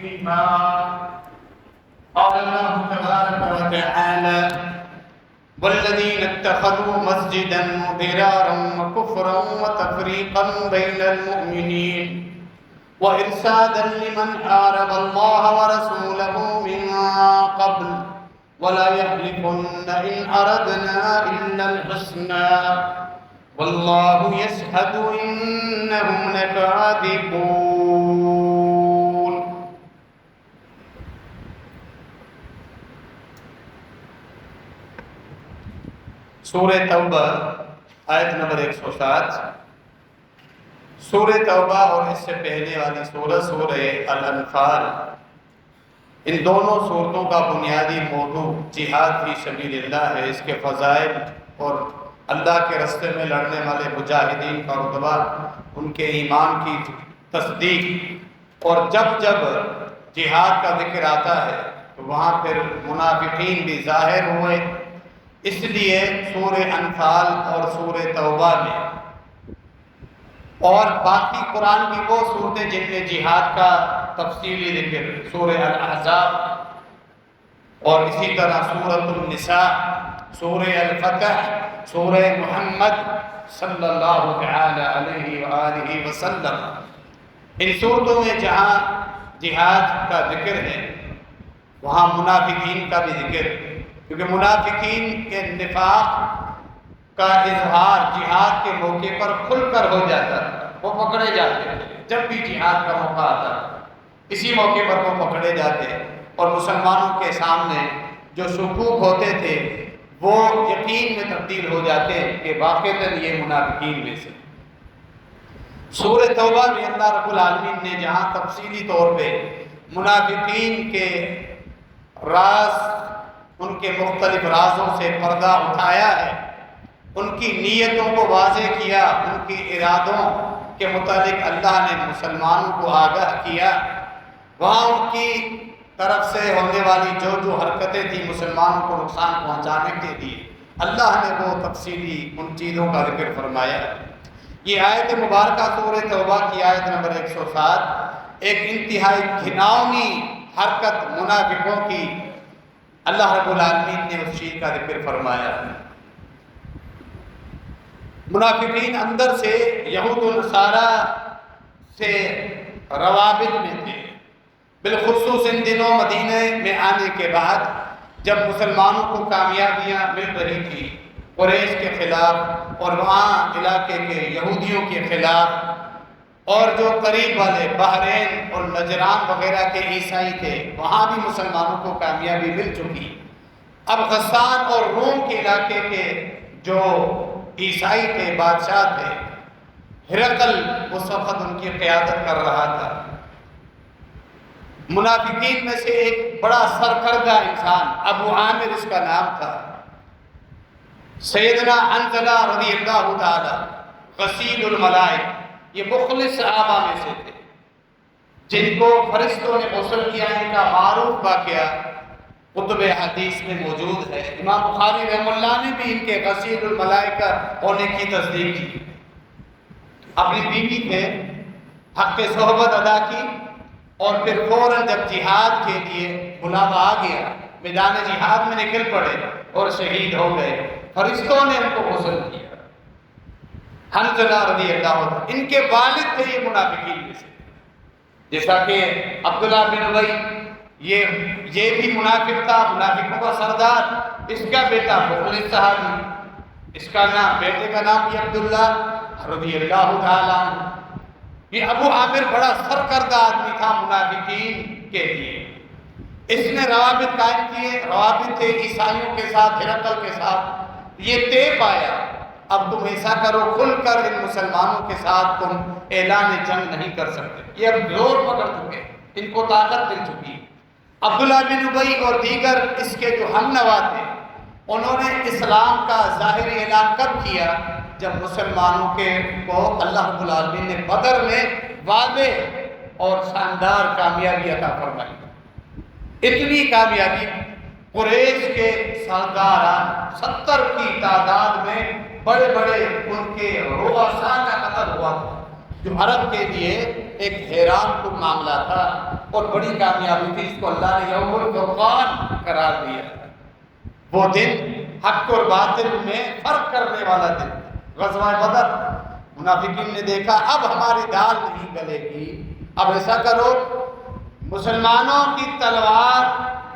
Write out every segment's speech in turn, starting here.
بما قال الله تبارك وتعالى والذين اتخذوا مسجدا ضرارا وكفرا وتفريقا بين المؤمنين وإرصادا لمن حارب الله ورسوله من قبل ولا يحلفن إن أردنا إلا الحسنى والله يشهد إنهم لكاذبون۔ سورہ توبہ آیت نمبر 107۔ سورہ توبہ اور اس سے پہلے والی سورہ سورہ الانفال، ان دونوں سورتوں کا بنیادی موضوع جہاد فی سبیل اللہ ہے، اس کے فضائل اور اللہ کے راستے میں لڑنے والے مجاہدین کا رتبہ، ان کے ایمان کی تصدیق، اور جب جب جہاد کا ذکر آتا ہے تو وہاں پھر منافقین بھی ظاہر ہوئے، اس لیے سورہ انفال اور سورہ توبہ میں اور باقی قرآن کی وہ صورتیں جن میں جہاد کا تفصیلی ذکر، سورہ الاحزاب اور اسی طرح سورۃ النساء، سورہ الفتح، سورہ محمد صلی اللہ تعالی علیہ وآلہ وسلم، ان صورتوں میں جہاں جہاد کا ذکر ہے وہاں منافقین کا بھی ذکر، کیونکہ منافقین کے نفاق کا اظہار جہاد کے موقع پر کھل کر ہو جاتا ہے، وہ پکڑے جاتے ہیں جب بھی جہاد کا موقع آتا ہے، اسی موقع پر وہ پکڑے جاتے ہیں، اور مسلمانوں کے سامنے جو شکوک ہوتے تھے وہ یقین میں تبدیل ہو جاتے ہیں کہ واقعتاً یہ منافقین میں سے۔ سورہ توبہ میں اللہ رب العالمین نے جہاں تفصیلی طور پہ منافقین کے راز، ان کے مختلف رازوں سے پردہ اٹھایا ہے، ان کی نیتوں کو واضح کیا، ان کی ارادوں کے متعلق اللہ نے مسلمانوں کو آگاہ کیا، وہاں ان کی طرف سے ہونے والی جو حرکتیں تھیں مسلمانوں کو نقصان پہنچانے کے لیے، اللہ نے وہ تفصیلی ان چیزوں کا ذکر فرمایا۔ یہ آیت مبارکہ سورہ توبہ کی آیت نمبر 107 ایک انتہائی گھناؤنی حرکت منافقوں کی اللہ رب العالمین نے اس چیز کا ذکر فرمایا۔ منافقین اندر سے یہود و نصارہ سے روابط میں تھے، بالخصوص ان دنوں مدینہ میں آنے کے بعد جب مسلمانوں کو کامیابیاں مل رہی تھی قریش کے خلاف اور وہاں علاقے کے یہودیوں کے خلاف، اور جو قریب والے بحرین اور نجران وغیرہ کے عیسائی تھے وہاں بھی مسلمانوں کو کامیابی مل چکی، اب غسان اور روم کے علاقے کے جو عیسائی تھے، بادشاہ تھے، ہرقل اس وقت ان کی قیادت کر رہا تھا۔ منافقین میں سے ایک بڑا سرکردہ انسان ابو عامر اس کا نام تھا، سیدنا حنظلہ رضی اللہ تعالی غسیل الملائک، یہ مخلص صحابہ میں سے تھے جن کو فرشتوں نے غسل کیا، ان کا معروف واقعہ کتب حدیث میں موجود ہے۔ امام بخاری رحمہ اللہ نے بھی ان کے غسیل الملائکہ ہونے کی تصدیق کی، اپنی بیوی کے حق صحبت ادا کی، اور پھر فوراً جب جہاد کے لیے بلاوا آ گیا میدان جہاد میں نکل پڑے اور شہید ہو گئے، فرشتوں نے ان کو غسل کیا۔ حنظلہ رضی اللہ عنہ ان کے والد تھے یہ منافقین میں سے، جیسا کہ عبداللہ بن ابی یہ بھی منافق تھا، منافقوں کا سردار، اس کا بیٹا مخلص صحابی، اس کا نام، بیٹے کا نام بھی عبداللہ رضی اللہ تعالیٰ عنہ۔ یہ ابو عامر بڑا سرکردہ آدمی تھا منافقین کے لیے، اس نے روابط قائم کیے، روابط تھے عیسائیوں کے ساتھ، ہرقل کے ساتھ، یہ طے پایا اب تم ایسا کرو کھل کر ان مسلمانوں کے ساتھ تم اعلان جنگ نہیں کر سکتے، یہ اب زور پکڑ چکے، ان کو طاقت مل چکی۔ عبداللہ بن ابی اور دیگر اس کے جو ہم نوا تھے انہوں نے اسلام کا ظاہری اعلان کب کیا؟ جب مسلمانوں کو اللہ رب العالمین نے بدر میں واضح اور شاندار کامیابی عطا فرمائی، اتنی کامیابی قریش کے سرداران 70 کی تعداد میں بڑے بڑے ان کے رؤساء کا قتل ہوا تھا، جو عرب کے لیے ایک حیران کن معاملہ تھا اور بڑی کامیابی تھی. اس کو اللہ نے یوم الفرقان قرار دیا. وہ دن حق اور باطل میں فرق کرنے والا دن. غزوہ بدر منافقین نے دیکھا اب ہماری دال نہیں گلے گی، اب ایسا کرو مسلمانوں کی تلوار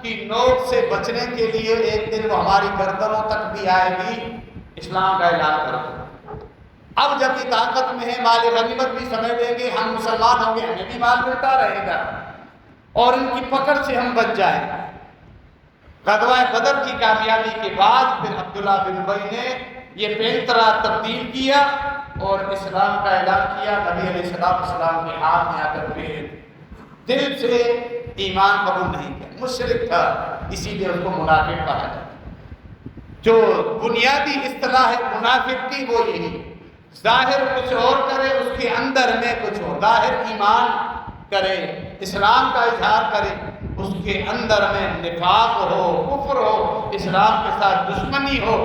کی نوک سے بچنے کے لیے ایک دن وہ ہماری گردنوں تک بھی آئے گی، اسلام کا اعلان کرو. اب جب یہ طاقت میں ہے مال غنیمت بھی سمجھ لیں گے، ہم مسلمان ہوں گے، ہمیں بھی مال ملتا رہے گا اور ان کی پکڑ سے ہم بچ جائیں گے. غزوہ بدر کی کامیابی کے بعد پھر عبداللہ بن ابی نے یہ پینترا تبدیل کیا اور اسلام کا اعلان کیا. نبی علیہ السلام کے ہاتھ میں آ کر پھر دل سے ایمان قبول نہیں کیا، مشرک تھا، اسی لیے اس کو منافق کہا جاتا. جو بنیادی اصطلاح ہے منافق کی وہ یہی، ظاہر کچھ اور کرے اس کے اندر میں کچھ اور. ظاہر ایمان کرے، اسلام کا اظہار کرے، اس کے اندر میں نفاق ہو، کفر ہو، اسلام کے ساتھ دشمنی ہو،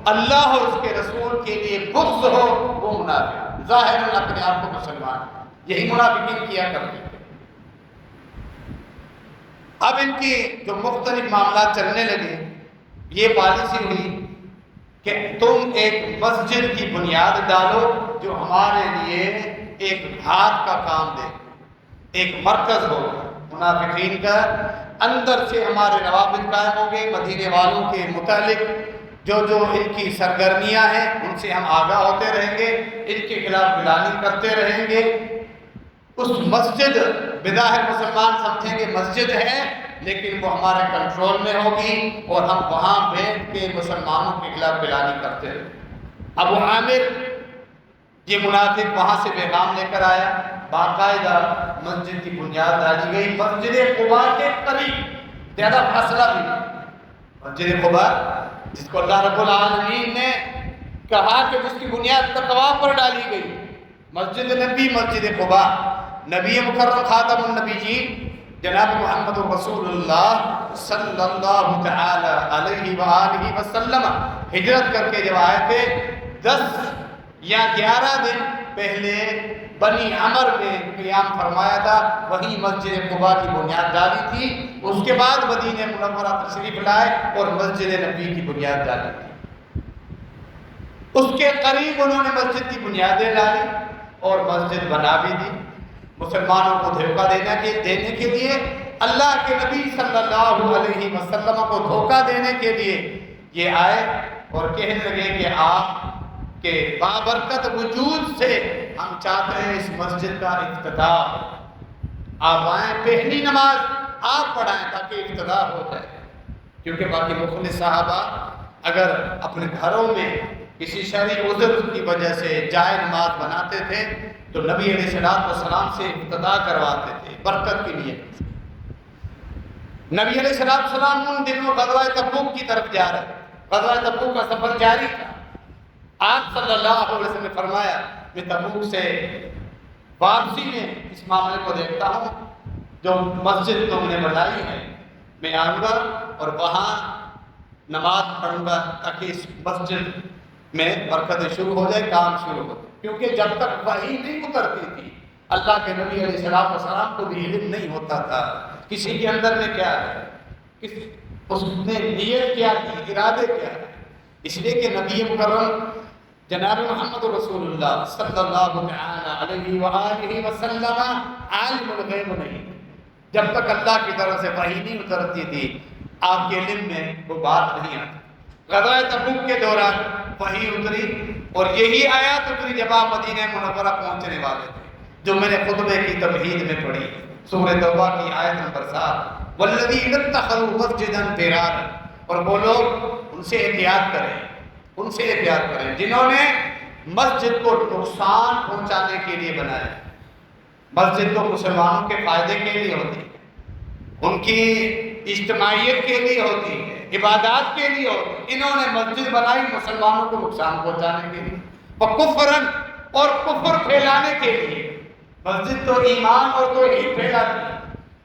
اللہ اور اس کے رسول کے لیے بغض ہو، وہ منافق. ظاہر اپنے آپ کو مسلمان، یہی منافقین کیا کرتے تھے. اب ان کی جو مختلف معاملات چلنے لگے، یہ پالیسی ہوئی کہ تم ایک مسجد کی بنیاد ڈالو جو ہمارے لیے ایک ہاتھ کا کام دے، ایک مرکز ہو منافقین کا. اندر سے ہمارے روابط قائم ہوں گے، مدینے والوں کے متعلق جو ان کی سرگرمیاں ہیں ان سے ہم آگاہ ہوتے رہیں گے، ان کے خلاف اعلان کرتے رہیں گے. اس مسجد بظاہر مسلمان سمجھیں گے مسجد ہے، لیکن وہ ہمارے کنٹرول میں ہوگی اور ہم وہاں بیٹھ کے مسلمانوں کے خلاف اعلان کرتے رہیں. ابو عامر یہ منافق وہاں سے پیغام لے کر آیا، باقاعدہ مسجد کی بنیاد ڈالی گئی. مسجد قباء کے قریب، زیادہ فاصلہ بھی نہیں. مسجد قباء جس کو اللہ رب العالمین نے کہا کہ جس کی بنیاد تقویٰ پر ڈالی گئی، مسجد نبی مسجد قباء. نبی مکرم خاتم النبیین جناب محمد رسول اللہ صلی اللہ تعالی علیہ وآلہ وسلم ہجرت کر کے جب آئے تھے 10 یا 11 دن پہلے بنی عمر میں قیام فرمایا تھا، وہی مسجد قباء کی بنیاد ڈالی تھی. اس کے بعد مدینہ منورہ تشریف لائے اور مسجد نبی کی بنیاد ڈالی تھی. اس کے قریب انہوں نے مسجد کی بنیادیں ڈالی اور مسجد بنا بھی دی. مسلمانوں کو دھوکہ دینے کے لیے، اللہ کے نبی صلی اللہ علیہ وسلم کو دھوکہ دینے کے لیے یہ آئے اور کہنے لگے کہ آپ کے بابرکت وجود سے ہم چاہتے ہیں اس مسجد کا افتتاح. آپ آئیں، پہلی نماز آپ پڑھائیں تاکہ افتتاح ہو جائے. کیونکہ باقی مخلص صحابہ اگر اپنے گھروں میں کسی شرعی عذر کی وجہ سے جائے نماز بناتے تھے تو نبی علیہ السلام سے افتتاح کرواتے تھے برکت کے لیے. نبی علیہ السلام ان دنوں غزوہ تبوک کی طرف جا رہے، غزوہ تبوک کا سفر جاری تھا. آپ صلی اللہ علیہ وسلم نے فرمایا میں تبوک سے واپسی میں اس معاملے کو دیکھتا ہوں، جو مسجد تم نے بنائی ہے میں آؤں گا اور وہاں نماز پڑھوں گا تاکہ اس مسجد میں برکتیں شروع ہو جائے، کام شروع ہو جائے. کیونکہ جب تک وحی نہیں اترتی تھی اللہ کے نبی علیہ السلام کو بھی علم نہیں ہوتا تھا کسی کے اندر میں کیا ہے، اس نے نیت کیا کی، ارادے کیا ہے. اس لیے کہ نبی مکرم جناب محمد رسول اللہ صلی اللہ علیہ وآلہ وسلم عالم الغیب نہیں. جب تک اللہ کی طرف سے وحی نہیں اترتی تھی آپ کے علم میں وہ بات نہیں آتی. غزوہ تبوک کے دوران وحی اتری اور یہی آیات اتری جب آپ مدینہ منورہ پہنچنے والے تھے، جو میں نے خطبے کی تمہید میں پڑھی، سورہ توبہ کی آیت نمبر 7، والذین اتخذوا مسجدا ضرارا. اور وہ لوگ ان سے احتیاط کریں جنہوں نے مسجد کو نقصان پہنچانے کے لیے بنایا. مسجد تو مسلمانوں کے فائدے کے لیے ہوتی ہے، ان کی اجتماعیت کے لیے ہوتی ہے، عبادات کے لیے ہوتی ہے. انہوں نے مسجد بنائی مسلمانوں کو نقصان پہنچانے کے لیے، وکفرن اور کفر پھیلانے کے لیے. مسجد تو ایمان اور توحید پھیلاتی ہے.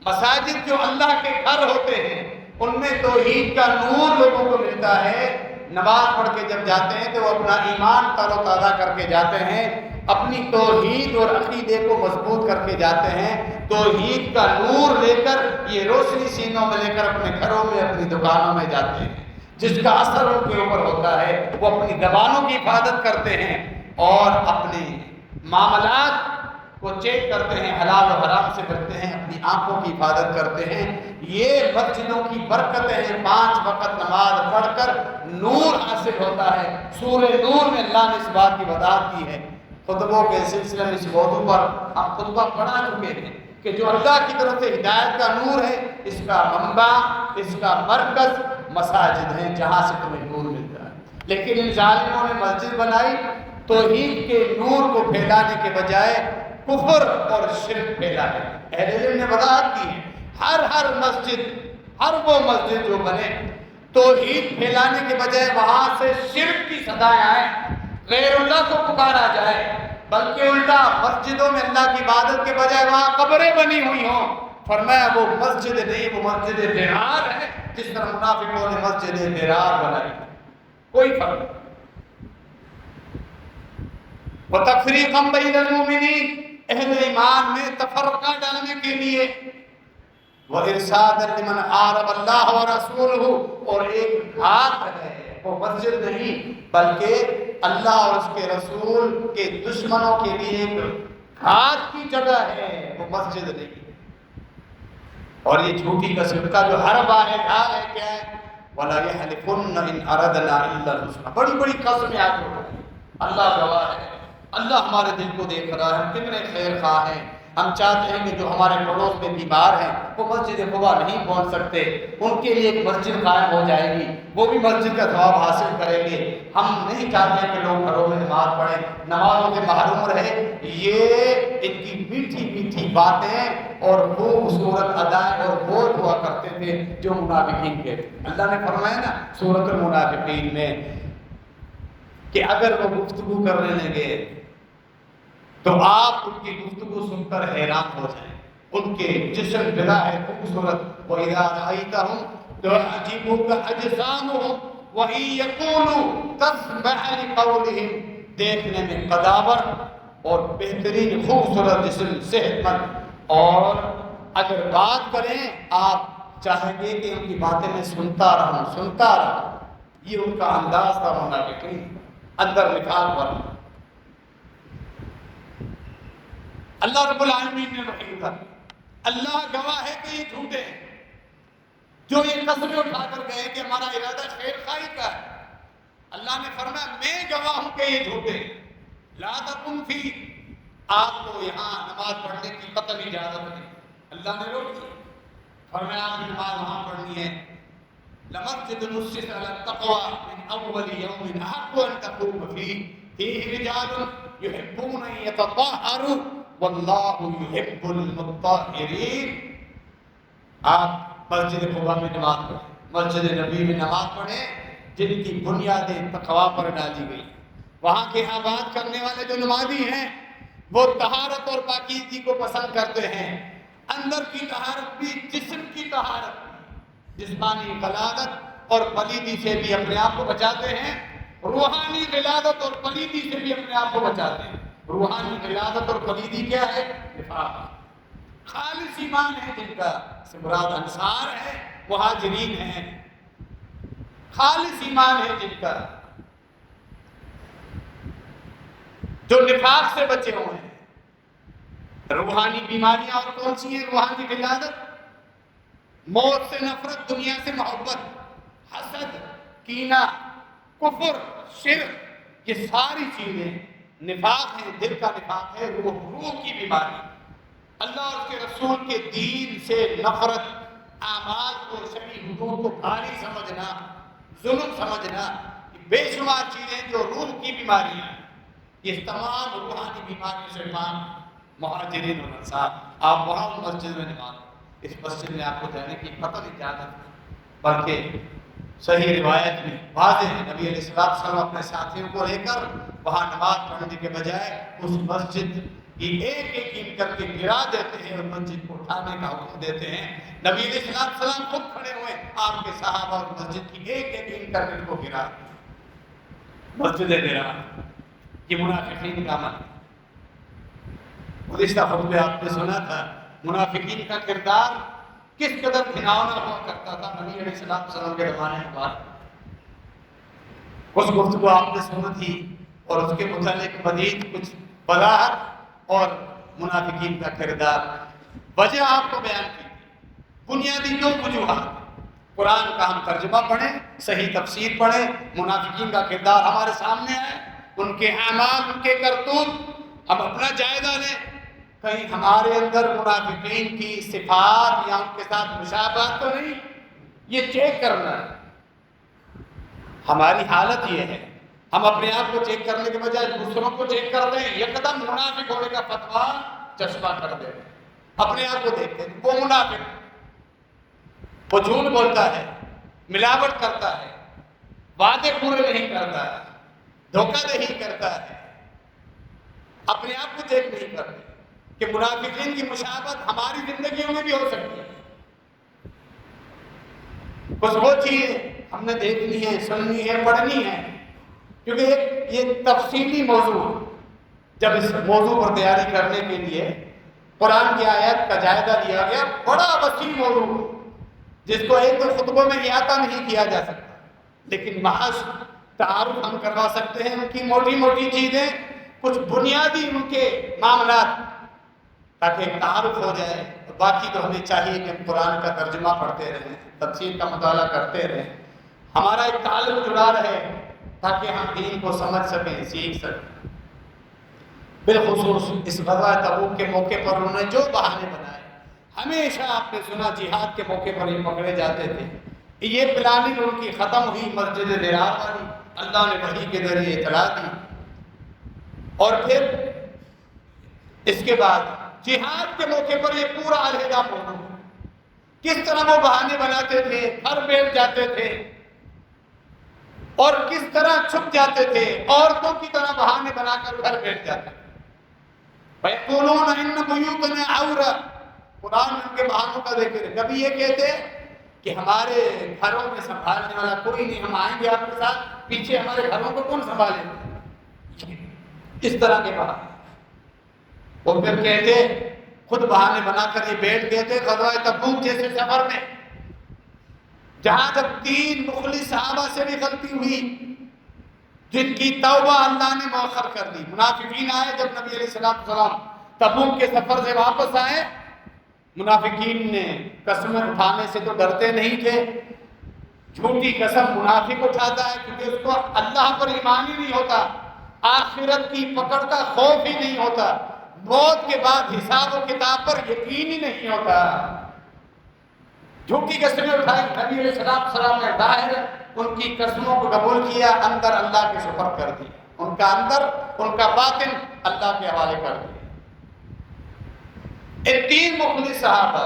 مساجد جو اللہ کے گھر ہوتے ہیں ان میں توحید کا نور لوگوں کو ملتا ہے. نماز پڑھ کے جب جاتے ہیں تو وہ اپنا ایمان تر و تازہ کر کے جاتے ہیں. اپنی توحید اور عقیدے کو مضبوط کر کے جاتے ہیں، توحید کا نور لے کر، یہ روشنی سینوں میں لے کر اپنے گھروں میں، اپنی دکانوں میں جاتے ہیں، جس کا اثر ان کے اوپر ہوتا ہے۔ وہ اپنی زبانوں کی حفاظت کرتے ہیں اور اپنے معاملات کو چیک کرتے ہیں، حلال و حرام سے بچتے ہیں، اپنی آنکھوں کی حفاظت کرتے ہیں۔ یہ مسجدوں کی برکتیں ہیں، 5 وقت نماز پڑھ کر نور حاصل ہوتا ہے۔ سورہ نور میں اللہ نے اس بات کی وضاحت کی ہے۔ خطبوں کے سلسلے میں اس موضوع پر ہم خطبہ پڑھا چکے ہیں کہ جو اللہ کی طرف سے ہدایت کا نور ہے، اس کا منبع، اس کا مرکز مساجد ہیں، جہاں سے تمہیں نور ملتا ہے۔ لیکن ان ظالموں نے مسجد بنائی، توحید کے نور کو پھیلانے کے بجائے کفر اور شرک پھیلا ہے۔ اہل علم نے وضاحت کی ہے، ہر مسجد، ہر وہ مسجد جو بنے، توحید پھیلانے کے بجائے وہاں سے شرک کی صدائیں آئیں، غیر اللہ کو پکارا جائے، بلکہ الٹا مسجدوں میں اللہ کی عبادت کے بجائے وہاں قبریں بنی ہوئی ہوں، فرمایا وہ مسجد نہیں، وہ مسجد ضرار ہے، جس طرح منافقوں نے مسجد ضرار بنائی۔ کوئی فرق نہیں۔ وَتَفْرِيقًا بَيْنَ الْمُؤْمِنِينَ، اہل ایمان میں تفرقہ ڈالنے کے لیے، وَإِرْشَادًا لِمَنْ حَارَبَ اللَّهَ وَرَسُولَهُ، اور ایک گھات ہے، وہ مسجد نہیں بلکہ اللہ اور اس کے رسول کے دشمنوں کے لیے ایک گھات کی جگہ ہے، وہ مسجد نہیں۔ اور یہ جھوٹی قسم کا جو ہر بار ہے کیا ہے؟ وَلَا يَحْلِفُنَّ إِنْ أَرَدْنَا إِلَّا الْحُسْنَى، بڑی بڑی قسمیں آج ہو رہی ہیں۔ اللہ گواہ ہے، اللہ ہمارے دل کو دیکھ رہا ہے، ہم کتنے خیر خواہ ہیں۔ ہم چاہتے ہیں کہ جو ہمارے پڑوس میں بیمار ہیں وہ مسجد قباء نہیں پہنچ سکتے، ان کے لیے ایک مسجد قائم ہو جائے گی، وہ بھی مسجد کا ثواب حاصل کریں گے۔ ہم نہیں چاہتے کہ لوگ گھروں میں نماز پڑھیں، نمازوں سے محروم رہے۔ یہ ان کی میٹھی میٹھی باتیں اور خوبصورت ادائیں اور بول ہوا کرتے تھے جو منافقین کے تھے۔ اللہ نے فرمایا نا سورۃ المنافقین میں کہ اگر وہ گفتگو کرنے لگے تو آپ ان کی گفتگو سن کر حیران ہو جائیں، ان کے جسم بنا ہے خوبصورت۔ وَإِذَا رَأَيْتَهُمْ تُعْجِبُكَ أَجْسَامُهُمْ وَإِن يَقُولُوا تَسْمَعْ لِقَوْلِهِمْ، دیکھنے میں قداور اور بہترین خوبصورت جسم، صحت مند، اور اگر بات کریں آپ چاہیں گے کہ ان کی باتیں میں سنتا رہوں۔ یہ ان کا انداز تھا منافقین، اندر نفاق والا۔ اللہ رب العالمین نے وحی کر، اللہ گواہ ہے کہ یہ جھوٹے ہیں، جو یہ قسمیں اٹھا کر گئے کہ ہمارا ارادہ خیر خواہی کا ہے۔ اللہ نے فرمایا میں گواہ ہوں کہ یہ جھوٹے ہیں۔ لا تقم فی، آپ کو یہاں نماز پڑھنے کی قطعی اجازت نہیں، اللہ نے روک دی، فرمایا آپ کی نماز وہاں پڑھنی ہے۔ لمسجد نُسِّسَ عَلَى التَّقْوَىٰ مِنْ أَوَّلِ يَوْمٍ أَحَقُّ أَن تَقُومَ فِيهِ فِيهِ رِجَالٌ يُحِبُّونَ أَن يَتَطَهَّرُوا وَاللَّهُ يُحِبُّ الْمُطَّهِّرِينَ۔ آپ مسجد قباء میں نماز پڑھیں، مسجد نبی میں نماز پڑھیں، جن کی بنیادیں تقویٰ پر ڈالی گئی۔ وہاں کے آباد کرنے والے جو نمازی ہیں وہ طہارت اور پاکیزگی کو پسند کرتے ہیں، اندر کی طہارت بھی، جسم کی طہارت بھی، جسمانی غلاظت اور پلیدی سے بھی اپنے آپ کو بچاتے ہیں، روحانی غلاظت اور پلیدی سے بھی اپنے آپ کو بچاتے ہیں۔ روحانی غلاظت اور پلیدی کیا ہے؟ نفاق۔ خالص ایمان ہے جن کا، سے مراد انصار ہے، مہاجرین ہیں، خالص ایمان ہے جن کا، جو نفاق سے بچے ہوئے ہیں۔ روحانی بیماریاں اور کون سی ہیں؟ روحانی غلاظت، موت سے نفرت، دنیا سے محبت، حسد، کینہ، کفر، شرک، یہ ساری چیزیں نفاق ہیں، دل کا نفاق ہے، روح کی بیماری۔ اللہ اور اس کے رسول کے دین سے نفرت، اعمال کو، شرعی حدود کو بھاری سمجھنا، ظلم سمجھنا، بے شمار چیزیں جو روح کی بیماریاں ہیں، یہ تمام روحانی بیماریوں سے مہاجرین اور انصار۔ آپ وہاں مسجد میں نماز، اس مسجد میں آپ کو جانے کی قطعی اجازت ہے، بلکہ صحیح روایت میں واضح ہے نبی علیہ السلام اپنے ساتھیوں کو لے کر وہاں نماز پڑھنے کے بجائے اس مسجد کی ایک ایک اینٹ کر کے گرا دیتے ہیں اور مسجد کو اٹھانے کا حکم دیتے ہیں۔ نبی علیہ السلام خود کھڑے ہوئے، آپ کے صحابہ اور مسجد کی ایک ایک اینٹ کر کے ان کو گرا، مسجد گرا۔ یہ منافقین کا عمل، گزشتہ خطبے آپ نے سنا تھا منافقین کا کردار کس قدر گھناؤنا ہوا کرتا تھا نبی علیہ السلام کے زمانے کے بعد۔ اس گفتگو آپ نے سنی تھی اور اس کے متعلق مزید کچھ وضاحت اور منافقین کا کردار وجہ آپ کو بیان کی تھی۔ بنیادی جو وجوہات قرآن کا ہم ترجمہ پڑھیں، صحیح تفسیر پڑھیں، منافقین کا کردار ہمارے سامنے آئے، ان کے اعمال، ان کے کرتوت، ہم اپنا جائزہ لیں کہیں ہمارے اندر منافقین کی صفات یا ان کے ساتھ مشابہت تو نہیں، یہ چیک کرنا ہے۔ ہماری حالت یہ ہے، ہم اپنے آپ کو چیک کرنے کے بجائے دوسروں کو چیک کر دیں، یکدم منافق ہونے کا فتویٰ چشمہ کر دیں۔ اپنے آپ کو دیکھتے ہیں وہ منافق، وہ جھوٹ بولتا ہے، ملاوٹ کرتا ہے، وعدے پورے نہیں کرتا ہے، دھوکہ دہی کرتا ہے۔ اپنے آپ کو چیک نہیں کرتے کہ منافقین کی مشابہت ہماری زندگیوں میں بھی ہو سکتی ہے۔ بس وہ چیز ہم نے دیکھنی ہے، سننی ہے، پڑھنی ہے، کیونکہ یہ تفصیلی موضوع، جب اس موضوع پر تیاری کرنے کے لیے قرآن کی آیات کا جائزہ لیا گیا، بڑا وسیع موضوع جس کو ایک دو خطبوں میں احاطہ نہیں کیا جا سکتا، لیکن محض تعارف ہم کروا سکتے ہیں ان کی موٹی موٹی چیزیں، کچھ بنیادی ان کے معاملات، تاکہ ایک تعارف ہو جائے۔ باقی تو ہمیں چاہیے کہ ہم قرآن کا ترجمہ پڑھتے رہیں، تفسیر کا مطالعہ کرتے رہیں، ہمارا ایک تعلق جڑا رہے تاکہ ہم دین کو سمجھ سکیں، سیکھ سکیں۔ بالخصوص اس غزوہ تبوک کے موقع پر انہوں نے جو بہانے بنائے، ہمیشہ آپ نے سنا جہاد کے موقع پر یہ پکڑے جاتے تھے۔ یہ پلاننگ ان کی ختم ہوئی مسجد ضرار والی، اللہ نے وحی کے ذریعے اطلاع دی، اور پھر اس کے بعد جہاد کے موقع پر یہ پورا علیحدہ موضوع، کس طرح وہ بہانے بناتے تھے، گھر بیٹھ جاتے تھے، اور کس طرح چھپ جاتے تھے، عورتوں کی طرح بہانے بنا کر گھر بیٹھ جاتے تھے۔ فَيَقُولُونَ إِنَّ بُيُوتَنَا عَوْرَةٌ، قرآن میں ان کے بہانوں کا ذکر ہے۔ کبھی یہ کہتے کہ ہمارے گھروں میں سنبھالنے والا کوئی نہیں، ہم آئیں گے آپ کے ساتھ، پیچھے ہمارے گھروں کو کون سنبھالے گا، اس طرح کے بہانے۔ وہ پھر کہتے، خود بہانے بنا کر یہ بیٹھ گئے تھے غزوہ تبوک جیسے سفر میں، جہاں جب 3 مخلص صحابہ سے بھی غلطی ہوئی، جن کی توبہ اللہ نے مؤخر کر دی۔ منافقین آئے جب نبی علیہ السلام تبوک کے سفر سے واپس آئے، منافقین نے قسمیں اٹھانے سے تو ڈرتے نہیں تھے، جھوٹی قسم منافق اٹھاتا ہے کیونکہ اس کو اللہ پر ایمان ہی نہیں ہوتا، آخرت کی پکڑ کا خوف ہی نہیں ہوتا، موت کے بعد حساب و کتاب پر یقین ہی نہیں ہوتا۔ جھوٹی قسمیں اٹھائی، نبی علیہ السلام نے ظاہر ان کی قسموں کو قبول کیا، اندر اللہ کے سپرد کر دیا، ان کا اندر، ان کا باطن اللہ کے حوالے کر دیا۔ ان 3 مخلص صحابہ،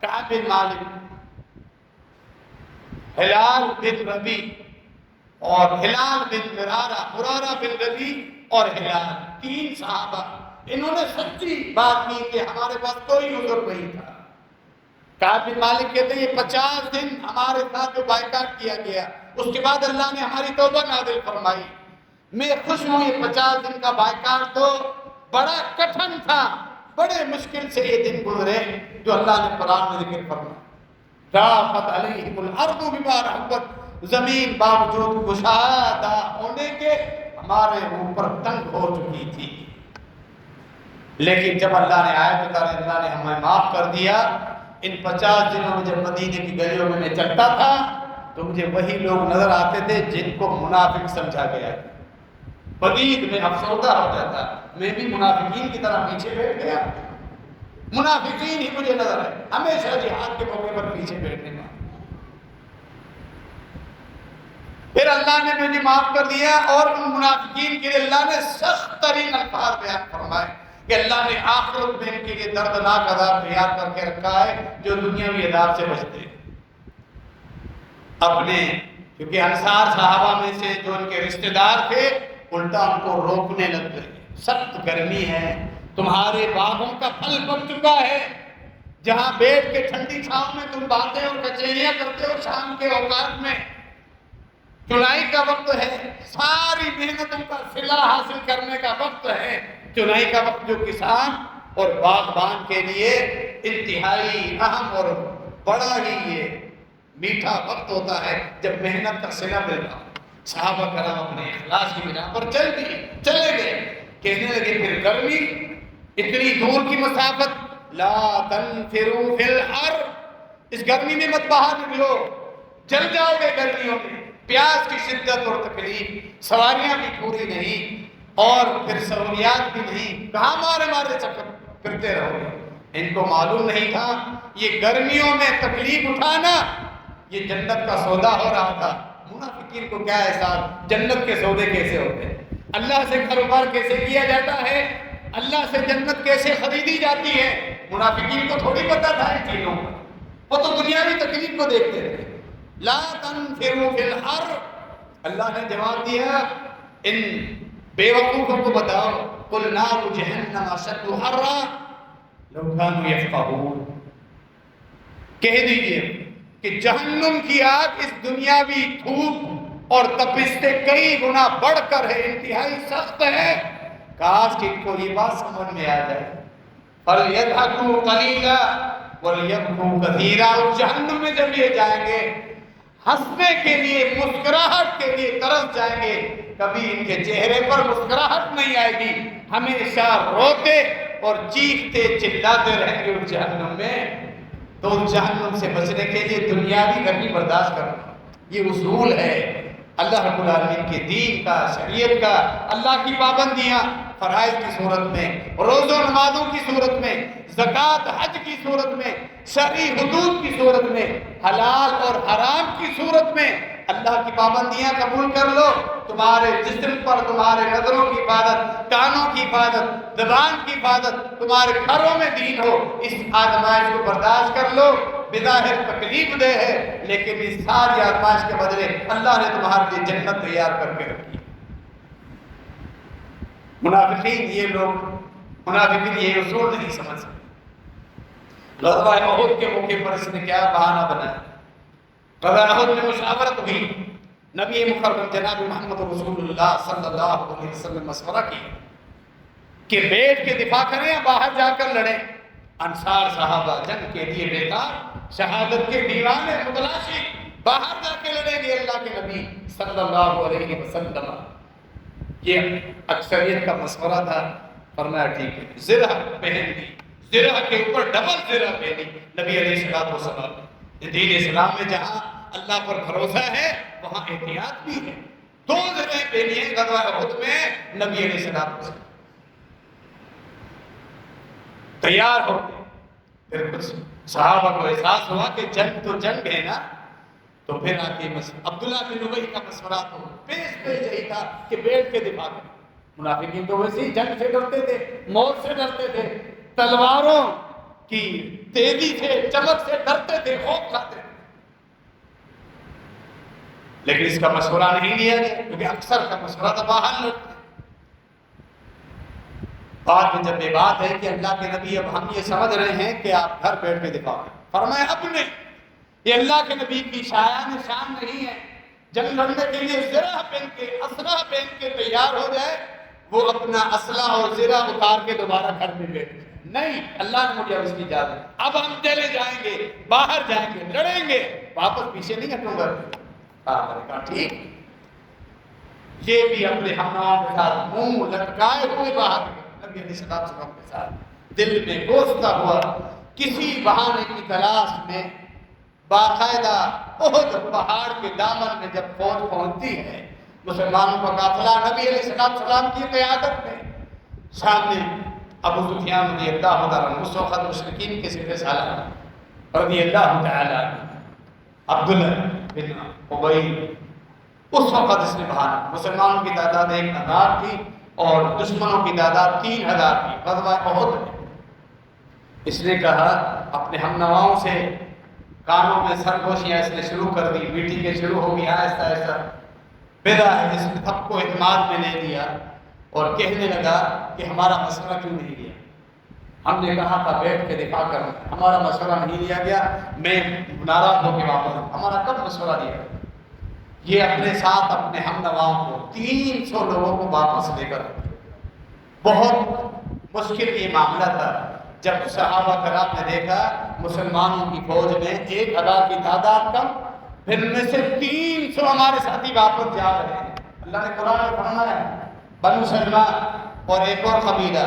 کعب بن مالک، ہلال بن ربیع اور ہلال بن مرارہ بن ربیع اور ہلال، 3 صحابہ، انہوں نے سچی بات کی کہ ہمارے پاس کوئی عذر نہیں تھا۔ کعب بن مالک کہتے ہیں یہ 50 دن ہمارے ساتھ جو بائیکاٹ کیا گیا، اس کے بعد اللہ نے ہماری توبہ نازل فرمائی۔ میں خوش ہوں، یہ 50 دن کا بائیکاٹ تو بڑا کٹھن تھا، بڑے مشکل سے یہ دن گزرے جو اللہ نے قرآن میں ذکر فرمایا۔ ضاقت علیہم الارض بما رحبت، زمین باوجود گشادہ ہونے کے ہمارے اوپر تنگ ہو چکی تھی، لیکن جب اللہ نے آیت اتاری، اللہ نے ہمیں معاف کر دیا۔ ان 50 دنوں میں جب مدینے کی گلیوں میں میں چلتا تھا تو مجھے وہی لوگ نظر آتے تھے جن کو منافق سمجھا گیا تھا۔ بدید میں افسردہ ہو جاتا، میں بھی منافقین کی طرح پیچھے بیٹھ گیا، منافقین ہی مجھے نظر آئے، ہمیشہ جہاد کے موقع پر پیچھے بیٹھنے کا۔ پھر اللہ نے مجھے معاف کر دیا، اور ان منافقین کے لیے اللہ نے سخت ترین الفاظ بیان فرمائے کہ اللہ نے آخرت میں ان کے لیے دردناک عذاب تیار کر کے رکھا ہے جو دنیاوی عذاب سے بچتے ہیں۔ اپنے کیونکہ انصار صحابہ میں سے جو ان کے رشتہ دار تھے الٹا ان کو روکنے لگ گئے، سخت گرمی ہے، تمہارے باغوں کا پھل پک چکا ہے، جہاں بیٹھ کے ٹھنڈی چھاؤں میں تم باتیں اور کچہریاں کرتے ہو، شام کے اوقات میں چنائی کا وقت ہے، ساری محنتوں کا صلہ حاصل کرنے کا وقت ہے، چنائی کا وقت جو کسان اور باغبان کے لیے انتہائی اہم اور بڑا ہی یہ میٹھا وقت ہوتا ہے جب محنت کا صلہ ملتا ہے۔ صحابہ کرام اپنے اخلاص کی بنا پر چلے گئے، کہنے لگے پھر گرمی اتنی دور کی مسافت، لا تنفروا فی الحر، اس گرمی میں مت باہر نکلو، جل جاؤ گے گرمیوں میں، پیاس کی شدت اور تکلیف، سواریاں بھی پوری نہیں اور پھر سہولیات بھی نہیں، کہاں مارے چکر پھرتے رہو گے۔ ان کو معلوم نہیں تھا یہ گرمیوں میں تکلیف اٹھانا یہ جنت کا سودا ہو رہا تھا۔ منافقین کو کیا احساس جنت کے سودے کیسے ہوتے ہیں، اللہ سے کاروبار کیسے کیا جاتا ہے، اللہ سے جنت کیسے خریدی جاتی ہے۔ منافقین کو تھوڑی پتہ تھا ان چیزوں کا، وہ تو دنیاوی تکلیف کو دیکھتے تھے۔ لا تنفروا فی الحر، اللہ نے جواب دیا ان بے وقوفوں کو بتاؤ، قل نار جہنم اشد حرا لو کانوا یفقهون، کہہ دیجئے کہ جہنم کی آگ اس دنیاوی دھوپ اور تپش سے کئی گنا بڑھ کر ہے، انتہائی سخت ہے، کاش کہ ان کو یہ بات سمجھ میں آ جائے۔ فَلْيَضْحَكُوا قَلِيلًا وَلْيَبْكُوا كَثِيرًا، اور جہنم میں جب یہ جائیں گے ہنسنے کے لیے، مسکراہٹ کے لیے ترس جائیں گے، کبھی ان کے چہرے پر مسکراہٹ نہیں آئے گی، ہمیشہ روتے اور چیختے چلاتے رہیں گے اس جہنم میں۔ تو جہنم سے بچنے کے لیے دنیاوی گرمی برداشت کرنا یہ اصول ہے اللہ رب العالمین کے دین کا، شریعت کا، اللہ کی پابندیاں فرائض کی صورت میں، روزوں نمازوں کی صورت میں، زکوٰۃ حج کی صورت میں، شرعی حدود کی صورت میں، حلال اور حرام کی صورت میں اللہ کی پابندیاں قبول کر لو، تمہارے جسم پر تمہارے نظروں کی حفاظت، کانوں کی حفاظت، زبان کی حفاظت، تمہارے گھروں میں دین ہو، اس آزمائش کو برداشت کر لو۔ بظاہر تکلیف دہ ہے لیکن اس ساری آزمائش کے بدلے اللہ نے تمہارے لیے جنت تیار کر کے رکھی۔ منافقین یہ اصول نہیں سمجھ سکتے۔ غزوہ احد کے موقع پر اس نے کیا بہانہ بنایا؟ غزوہ احد میں مشاورت ہوئی، نبی مکرم جناب محمد رسول اللہ صلی اللہ علیہ وسلم مشورہ کی کہ بیٹھ کے دفاع کریں یا باہر جا کر لڑیں۔ انصار صحابہ جنگ کے لیے بیدار، شہادت کے دیوانے متلاشی، باہر جا کے لڑیں گے اللہ کے نبی صلی اللہ علیہ وسلم۔ یہ اکثریت کا مشورہ تھا، فرمایا ٹھیک ہے، زرہ پہن دی، زرہ کے اوپر ڈبل زرہ پہنی نبی علیہ الصلوۃ والسلام۔ دین اسلام میں جہاں اللہ پر بھروسہ ہے وہاں احتیاط بھی ہے، دو زرہیں پہنی ہیں غزوہ احد میں نبی علیہ الصلوۃ والسلام۔ تیار ہو گئے، پھر کچھ صحابہ کو احساس ہوا کہ جنگ تو جنگ ہے نا، تو پھر آگے عبداللہ بن ابی کا مشورہ تو پیش یہی تھا کہ بیٹھ کے دفاع کریں۔ منافقین تو ویسے ہی جنگ سے ڈرتے تھے، موت سے ڈرتے تھے، تلواروں کی تیزی سے، چمک سے ڈرتے تھے، خوف کھاتے تھے، لیکن اس کا مشورہ نہیں لیا گیا کیونکہ اکثر کا مشورہ تو باہر لڑتے۔ بعد میں جب یہ بات ہے کہ اللہ کے نبی اب ہم یہ سمجھ رہے ہیں کہ آپ گھر بیٹھ کے دفاع کریں، فرمایا اب نہیں، یہ اللہ کے نبی کی شایان شان نہیں ہے جنگ لڑنے کے لیے زرہ پہن کے، اسلحہ پہن کے تیار ہو جائے، وہ اپنا اسلحہ اور زرہ اتار کے دوبارہ گھر میں بیٹھ جائے۔ نہیں، اللہ نے مجھے اس کی اجازت، اب ہم چلے جائیں گے، باہر جائیں گے، لڑیں گے، واپس پیچھے نہیں ہٹوں گا۔ میں نے کہا ٹھیک، یہ بھی اپنے ہمراہوں کے ساتھ منہ لٹکائے ہوئے باہر نبی علیہ السلام کے ساتھ دل میں کوستا ہوا کسی بہانے کی تلاش میں باقاعدہ احد پہاڑ کے دامن میں جب فوج پہنچتی ہے، مسلمانوں کا قافلہ نبی علیہ السلام کی قیادت میں، سامنے ابو سفیان رضی اللہ تعالیٰ عنہ، اس وقت مشرکین کے سپہ سالار رضی اللہ تعالیٰ عنہ، عبداللہ بن ابی، اس وقت اس نے بہانا، مسلمانوں کی تعداد 1000 تھی اور دشمنوں کی تعداد 3000 تھی غزوہ احد میں۔ اس نے کہا اپنے ہم نواؤں سے، کانوں میں سرگوشیاں اس نے شروع کر دی، میٹنگ کے شروع ہو گئی آہستہ آہستہ، بدا ہے اس نے سب کو اعتماد میں لے لیا اور کہنے لگا کہ ہمارا مشورہ کیوں نہیں لیا؟ ہم نے کہا تھا بیٹھ کے دفاع کرنا، ہمارا مشورہ نہیں لیا گیا، میں ناراض ہو کے واپس، ہمارا کب مشورہ لیا؟ یہ اپنے ساتھ اپنے ہم نواؤں کو 300 لوگوں کو واپس لے کر بہت مشکل یہ معاملہ تھا جب صحابہ کرام نے دیکھا مسلمانوں کی فوج میں 1000 کی تعداد کم، پھر میں سے 300 ہمارے ساتھی واپس جا رہے ہیں۔ اللہ نے قرآن میں فرمایا بنو سلمہ اور ایک اور قبیلہ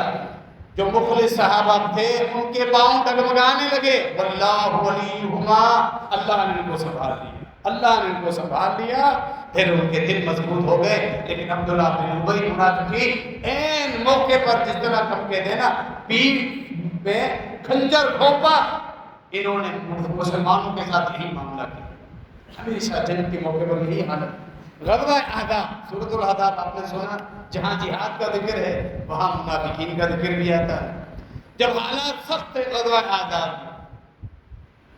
جو مخلص صحابہ تھے ان کے پاؤں ڈگمگانے لگے، واللہ ولیہما، اللہ نے ان کو سنبھال لیا، اللہ نے ان کو سنبھال لیا، پھر ان کے دل مضبوط ہو گئے۔ لیکن عبداللہ بن ابی منافقین این موقع پر جس طرح کم کے دینا پیٹھ میں کھنجر گھونپا، انہوں نے مسلمانوں کے ساتھ یہی معاملہ کیا۔ ہمیشہ جنگ کے موقع پر یہی حالت۔ غزوہ احزاب، سورۃ الاحزاب آپ نے سنا، جہاں جہاد کا ذکر ہے وہاں منافقین کا ذکر بھی آتا ہے۔ جب حالات سخت ہے غزوہ احزاب،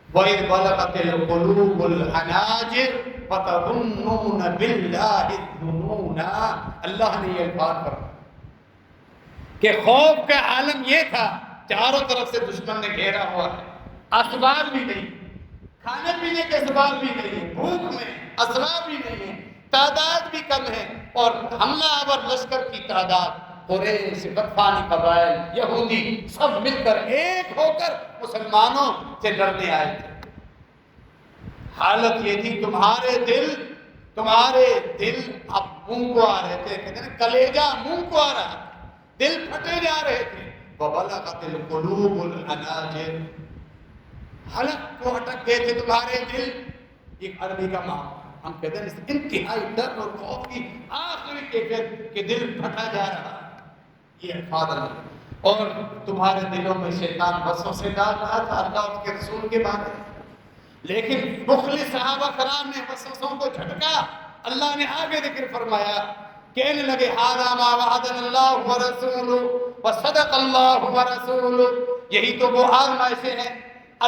وَإِذْ بَلَغَتِ الْقُلُوبُ الْحَنَاجِرَ فَتَظُنُّونَ بِاللَّهِ الظُّنُونَ، اللہ نے یہ الفاظ فرمایا کہ خوف کا عالم یہ تھا، چاروں طرف سے دشمن نے گھیرا ہوا ہے، اسباب بھی نہیں، کھانے پینے کے اسباب بھی نہیں، بھوک میں اسباب بھی نہیں ہے، تعداد بھی کم ہے، اور حملہ آور لشکر کی تعداد قریش، غطفانی قبائل، یہودی سب مل کر ایک ہو کر مسلمانوں سے لڑنے آئے تھے۔ حالت یہ تھی تمہارے دل اب منہ کو آ رہے تھے، کہتے ہیں کلیجہ منہ کو آ رہا تھا، دل پھٹے جا رہے تھے۔ وَبَلَغَتِ الْقُلُوبُ الْحَنَاجِرَ، حلق کو اٹک گئے تھے تمہارے دل۔ ایک عربی کا معنی ہم کہتے ہیں انتہائی ڈر اور خوف کی آخری کیفیت کہ دل پھٹا جا رہا ہے، یہ الفاظ ہے۔ اور تمہارے دلوں میں شیطان وسوسے ڈال رہا تھا اللہ اور اس کے رسول کے بارے میں، لیکن مخلص صحابہ کرام نے وسوسوں کو جھٹکا۔ اللہ نے آگے ذکر فرمایا، کہنے لگے ھذا ما وعدنا اللہ ورسولہ وصدق اللہ ورسولہ، یہی تو وہ آزمائشیں ہیں،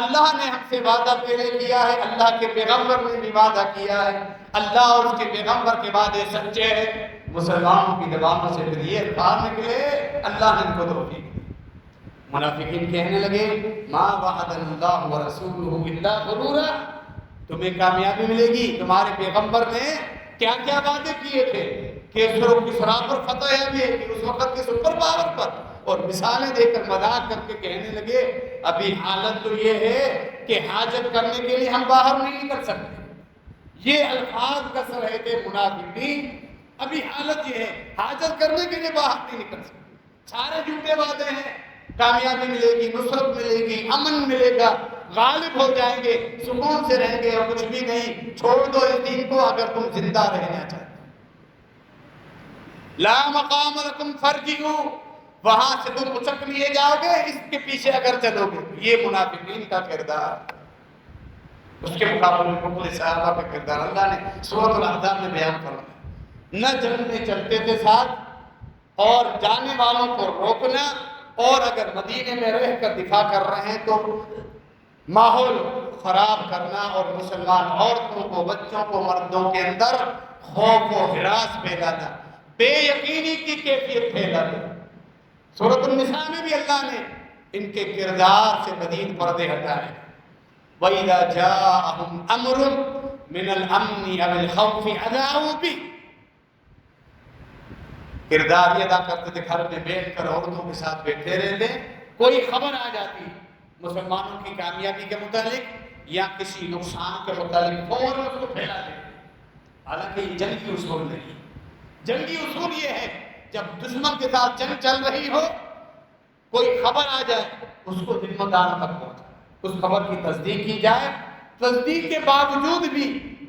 اللہ نے ہم سے وعدہ پہلے کیا ہے، اللہ کے پیغمبر نے بھی وعدہ کیا ہے، اللہ اور اس کے پیغمبر کے وعدے سچے ہیں۔ مسلمانوں کی زبانوں سے پھر یہ الفاظ نکلے، اللہ نے ان کو توفیق دی۔ منافقین کہنے لگے ما وعدنا اللہ ورسولہ الا غرورا، تمہیں کامیابی ملے گی، تمہارے پیغمبر نے کیا کیا وعدے کیے تھے کہ کسریٰ پر فتح ہے بھی، اس وقت کے سپر پاور پر، اور مثالیں دے کر مذاق کر کے کہنے لگے ابھی حالت تو یہ ہے کہ حاجت کرنے کے لیے ہم باہر نہیں نکل سکتے۔ یہ الفاظ کس رہے تھے منافقین، ابھی حالت یہ ہے حاجت کرنے کے لیے باہر نہیں نکل سکتے، سارے جھوٹے وعدے ہیں، کامیابی ملے گی، نصرت ملے گی، امن ملے گا، غالب ہو جائیں گے، سکون سے رہیں گے، اور کچھ بھی نہیں، چھوڑ دو اس دین کو اگر تم زندہ رہنا چاہتے۔ لا مقام لکم فارجعوا، وہاں سے تم اچک لیے جاؤ گے اس کے پیچھے اگر چلو گے۔ یہ منافقین کا کردار، اس کے مقابلے میں مخلص صحابہ کا کردار اللہ نے سورۃ الاحزاب میں بیان فرمایا۔ نہ جنگ میں چلتے تھے ساتھ، اور جانے والوں کو روکنا، اور اگر مدینے میں رہ کر دفاع کر رہے ہیں تو ماحول خراب کرنا، اور مسلمان عورتوں کو، بچوں کو، مردوں کے اندر خوف و ہراس پھیلانا، بے یقینی کی کیفیت پھیلانا۔ سورۃ النساء میں بھی اللہ نے ان کے کردار سے مزید پردے ہٹائے۔ وَإِذَا جَاءَهُمْ أَمْرٌ مِّنَ الْأَمْنِ أَوِ الْخَوْفِ أَذَاعُوا بِهِ، کردار یہ ادا کرتے تھے گھر میں بیٹھ کر عورتوں کے ساتھ بیٹھے رہتے، کوئی خبر آ جاتی مسلمانوں کی کامیابی کے متعلق یا کسی نقصان کے متعلق فوراً اس کو پھیلا دیتے۔ حالانکہ یہ جنگی اصول نہیں، جنگی اصول یہ ہے جب دشمن کے ساتھ جنگ چل رہی ہو، کوئی خبر آ جائے اس کو ذمہ دار تک پہنچائے، اس خبر کی تصدیق کی جائے، تصدیق کے باوجود بھی